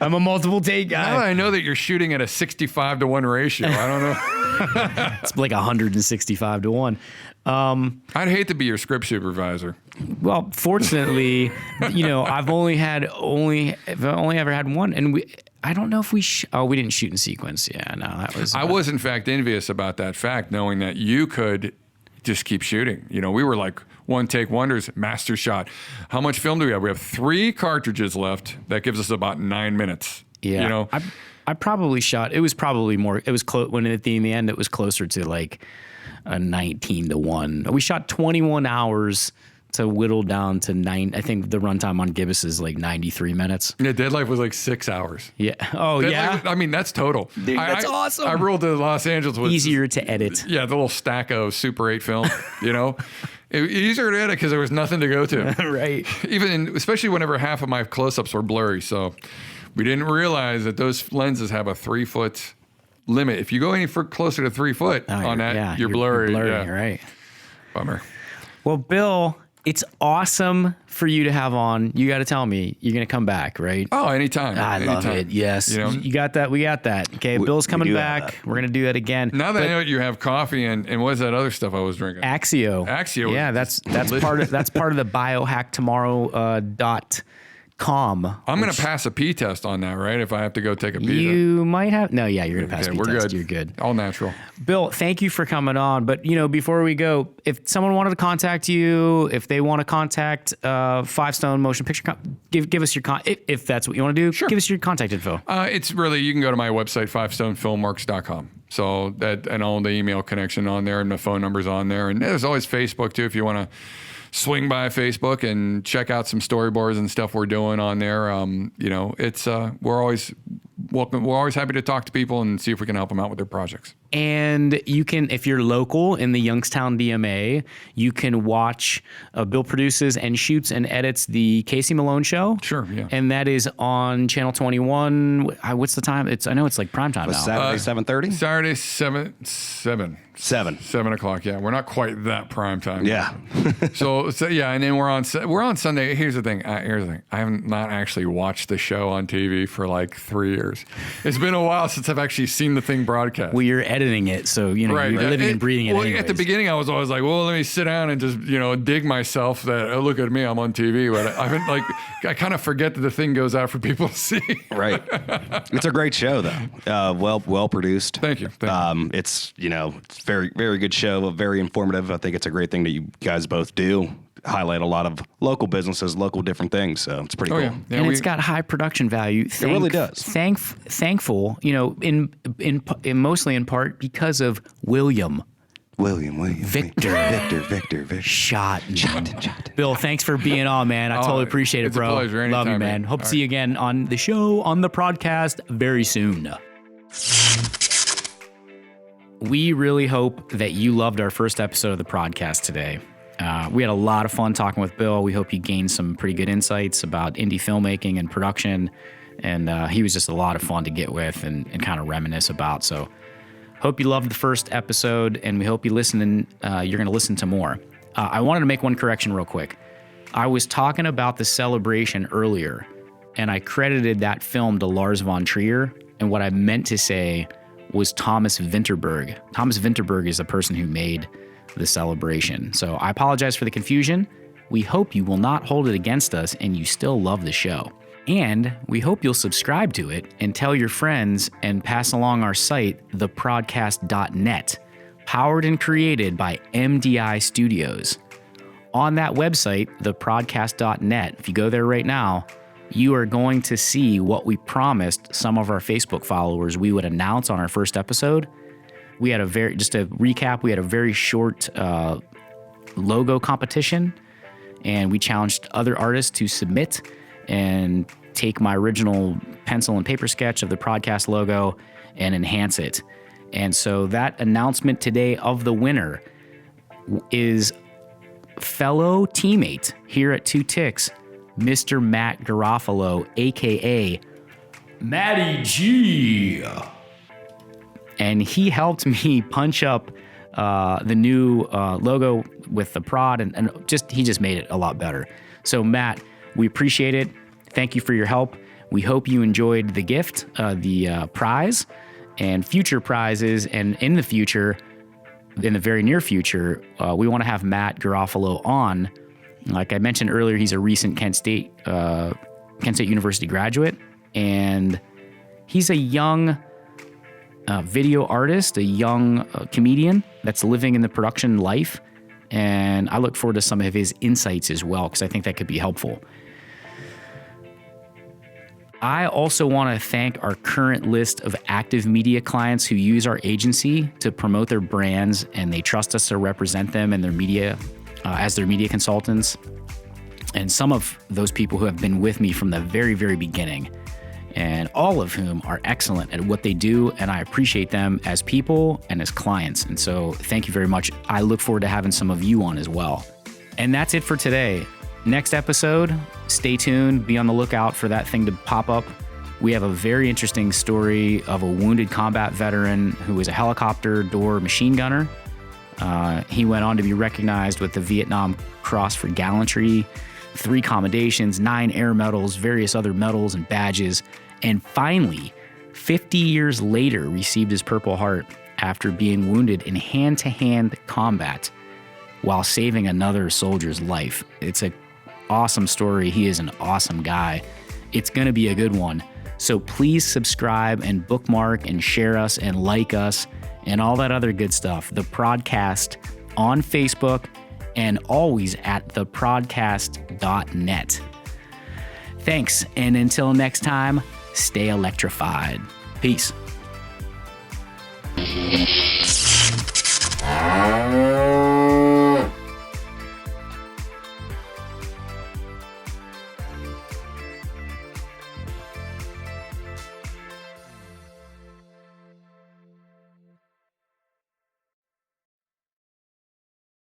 I'm a multiple take guy. Now that I know that you're shooting at a 65-to-1 ratio, I don't know. It's like 165-to-1. I'd hate to be your script supervisor. Well, fortunately, you know, I've only ever had one, and I don't know if we didn't shoot in sequence. Yeah, no, that was. I was in fact envious about that fact, knowing that you could just keep shooting. You know, we were like one take wonders, master shot. How much film do we have? We have 3 cartridges left. That gives us about 9 minutes. Yeah, you know, I probably shot. It was probably more. It was close when in the end it was closer to like a 19-to-1. We shot 21 hours to whittle down to 9. I think the runtime on Gibbous is like 93 minutes. Yeah, Deadlife was like 6 hours. Yeah. Oh, Deadlife, yeah. I mean, that's total. Dude, that's awesome. I rolled to Los Angeles with easier to edit. Yeah, the little stack of Super 8 film. You know, easier to edit because there was nothing to go to. Right. Especially whenever half of my close-ups were blurry. So we didn't realize that those lenses have a 3-foot limit. If you go any closer to 3 foot on that, you're blurry. Yeah. Right. Bummer. Well, Bill, it's awesome for you to have on. You got to tell me you're going to come back, right? Oh, anytime. I love it. Yes. You know? You got that. We got that. Okay. Bill's coming back. We're going to do that again. Now that I know you have coffee and what's that other stuff I was drinking? Axio. Yeah. That's part of the biohacktomorrow.com. I'm going to pass a pee test on that, right? If I have to go take a pee. You might have. No, yeah, you're going to pass a pee we're test. Good. You're good. All natural. Bill, thank you for coming on. But, you know, before we go, if someone wanted to contact you, if they want to contact 5 Stone Motion Picture, give us your if that's what you want to do. Sure. Give us your contact info. It's really, you can go to my website, 5stonefilmworks.com. So that, and all the email connection on there, and the phone number's on there. And there's always Facebook too, if you want to swing by Facebook and check out some storyboards and stuff we're doing on there. You know, it's we're always welcome. We're always happy to talk to people and see if we can help them out with their projects. And you can, if you're local in the Youngstown DMA, you can watch Bill produces and shoots and edits the Casey Malone Show. Sure, yeah. And that is on Channel 21. What's the time? I know it's like prime time now. Saturday, 7:30? Saturday, 7 o'clock. Yeah, we're not quite that prime time. Yeah. so yeah, and then we're on Sunday. Here's the thing. I have not actually watched the show on TV for like 3 years. It's been a while since I've actually seen the thing broadcast. Well, you're editing it, so you know you're living and breathing it. Well, anyways. at the beginning, I was always like, well, let me sit down and just dig myself. That look at me, I'm on TV, but I kind of forget that the thing goes out for people to see. Right. It's a great show, though. Well produced. Thank you. It's it's very, very good show. Very informative. I think it's a great thing that you guys both do. Highlight a lot of local businesses, local different things. So it's pretty cool. Yeah. Yeah, and it's got high production value. It really does. Thankful, in mostly in part because of William Victor Schotten. Bill, thanks for being on, man. I totally appreciate it, bro. It's a pleasure. Anytime, Love you, man. Hope to see you again on the show, on the podcast very soon. We really hope that you loved our first episode of the podcast today. We had a lot of fun talking with Bill. We hope you gained some pretty good insights about indie filmmaking and production. And he was just a lot of fun to get with and kind of reminisce about. So hope you loved the first episode, and we hope you listen and you're going to listen to more. I wanted to make one correction real quick. I was talking about The Celebration earlier, and I credited that film to Lars von Trier. And what I meant to say was Thomas Vinterberg. Thomas Vinterberg is the person who made The Celebration. So I apologize for the confusion. We hope you will not hold it against us and you still love the show. And we hope you'll subscribe to it and tell your friends and pass along our site, theprodcast.net. powered and created by MDI Studios. On that website, theprodcast.net, if you go there right now, you are going to see what we promised some of our Facebook followers we would announce on our first episode. We had just to recap, we had a very short logo competition, and we challenged other artists to submit and take my original pencil and paper sketch of the podcast logo and enhance it. And so that announcement today of the winner is fellow teammate here at Two Ticks, Mr. Matt Garofalo, aka Matty G. And he helped me punch up the new logo with the prod, and he just made it a lot better. So Matt, we appreciate it. Thank you for your help. We hope you enjoyed the gift, the prize, and future prizes. And in the future, in the very near future, we want to have Matt Garofalo on. Like I mentioned earlier, he's a recent Kent State University graduate, and he's a young video artist, a young comedian that's living in the production life. And I look forward to some of his insights as well, because I think that could be helpful. I also want to thank our current list of active media clients who use our agency to promote their brands, and they trust us to represent them and their media as their media consultants. And some of those people who have been with me from the very, very beginning, and all of whom are excellent at what they do, and I appreciate them as people and as clients. And so thank you very much. I look forward to having some of you on as well. And that's it for today. Next episode, stay tuned, be on the lookout for that thing to pop up. We have a very interesting story of a wounded combat veteran who was a helicopter door machine gunner. He went on to be recognized with the Vietnam Cross for Gallantry, 3 commendations, 9 air medals, various other medals and badges, and finally, 50 years later, received his Purple Heart after being wounded in hand-to-hand combat while saving another soldier's life. It's an awesome story. He is an awesome guy. It's going to be a good one. So please subscribe and bookmark and share us and like us and all that other good stuff. The Prodcast on Facebook and always at theprodcast.net. Thanks, and until next time, stay electrified. Peace.